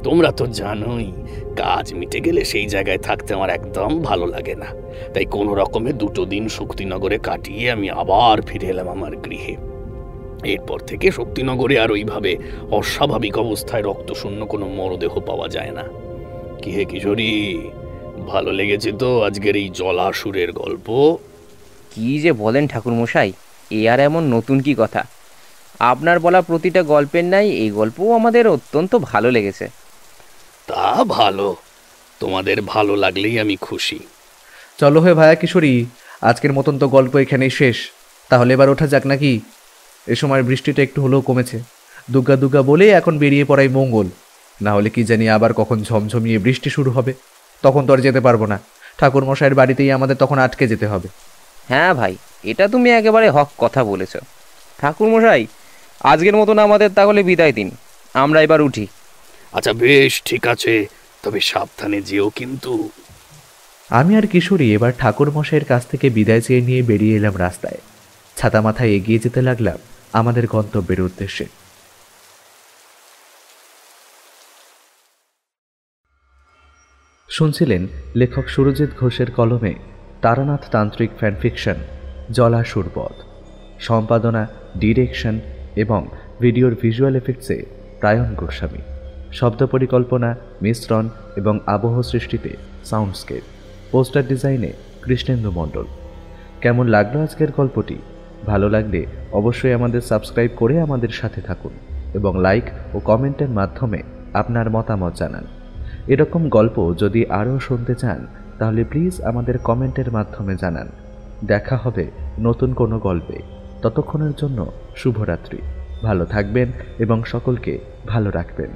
S7: তোমরা তো জানোই, কাজ মিটে গেলে সেই জায়গায় থাকতে আমার একদম ভালো লাগে না। তাই কোনো রকমে 2 দিন শক্তিনগরে কাটিয়ে আমি আবার ফিরে এলাম আমার গৃহে। এরপর থেকে শক্তিনগরে আর ওইভাবে অস্বাভাবিক অবস্থায় রক্তশূন্য কোনো মরদেহ পাওয়া যায় না। কি হে কিশোরী, ভালো লেগেছে তো আজকের এই জলাসুরের গল্প?
S10: কি যে বলেন ঠাকুরমশাই, এ আর এমন নতুন কি কথা। আপনার বলা প্রতিটা গল্পের নাই এই গল্পও আমাদের অত্যন্ত ভালো লেগেছে।
S7: তা ভালো, তোমাদের ভালো লাগলেই আমি খুশি।
S1: চলো হে ভায়া কিশোরী, আজকের মতন তো গল্প এখানেই শেষ। তাহলে এবার ওঠা যাক নাকি? এ সময় বৃষ্টিটা একটু হলেও কমেছে। দুগ্গা দুগ্গা বলে এখন বেরিয়ে পড়াই মঙ্গল। না হলে কি জানি আবার কখন ঝমঝমিয়ে বৃষ্টি শুরু হবে। তখন তো আর যেতে পারবো না। ঠাকুরমশাইয়ের বাড়িতেই আমাদের তখন আটকে যেতে হবে।
S10: হ্যাঁ ভাই, এটা তুমি একেবারে হক কথা বলেছ। ঠাকুরমশাই, আজকের মতন আমাদের তাহলে বিদায় দিন, আমরা এবার উঠি।
S7: আচ্ছা বেশ, ঠিক আছে, তবে সাবধানে যেও কিন্তু।
S1: আমি আর কিশোরী এবার ঠাকুরমশাইয়ের কাছ থেকে বিদায় চেয়ে নিয়ে বেরিয়ে এলাম রাস্তায়। ছাতা মাথায় এগিয়ে যেতে লাগলাম আমাদের গন্তব্যের উদ্দেশ্যে। শুনছিলেন লেখক সুরজিৎ ঘোষের কলমে তারানাথ তান্ত্রিক ফ্যানফিকশন জলাসুর বধ। সম্পাদনা, ডিরেকশন এবং ভিডিওর ভিজুয়াল এফেক্টসে প্রায়ণ গোস্বামী। শব্দ পরিকল্পনা, মিশ্রণ এবং আবহ সৃষ্টিতে সাউন্ডস্কেপ। পোস্টার ডিজাইনে কৃষ্ণেন্দু মণ্ডল। কেমন লাগলো আজকের গল্পটি? ভালো লাগলে অবশ্যই আমাদের সাবস্ক্রাইব করে আমাদের সাথে থাকুন এবং লাইক ও কমেন্টের মাধ্যমে আপনার মতামত জানান। এরকম গল্প যদি আরও শুনতে চান তাহলে প্লিজ আমাদের কমেন্টের মাধ্যমে জানান। দেখা হবে নতুন কোনো গল্পে। ততক্ষণের জন্য শুভরাত্রি। ভালো থাকবেন এবং সকলকে ভালো রাখবেন।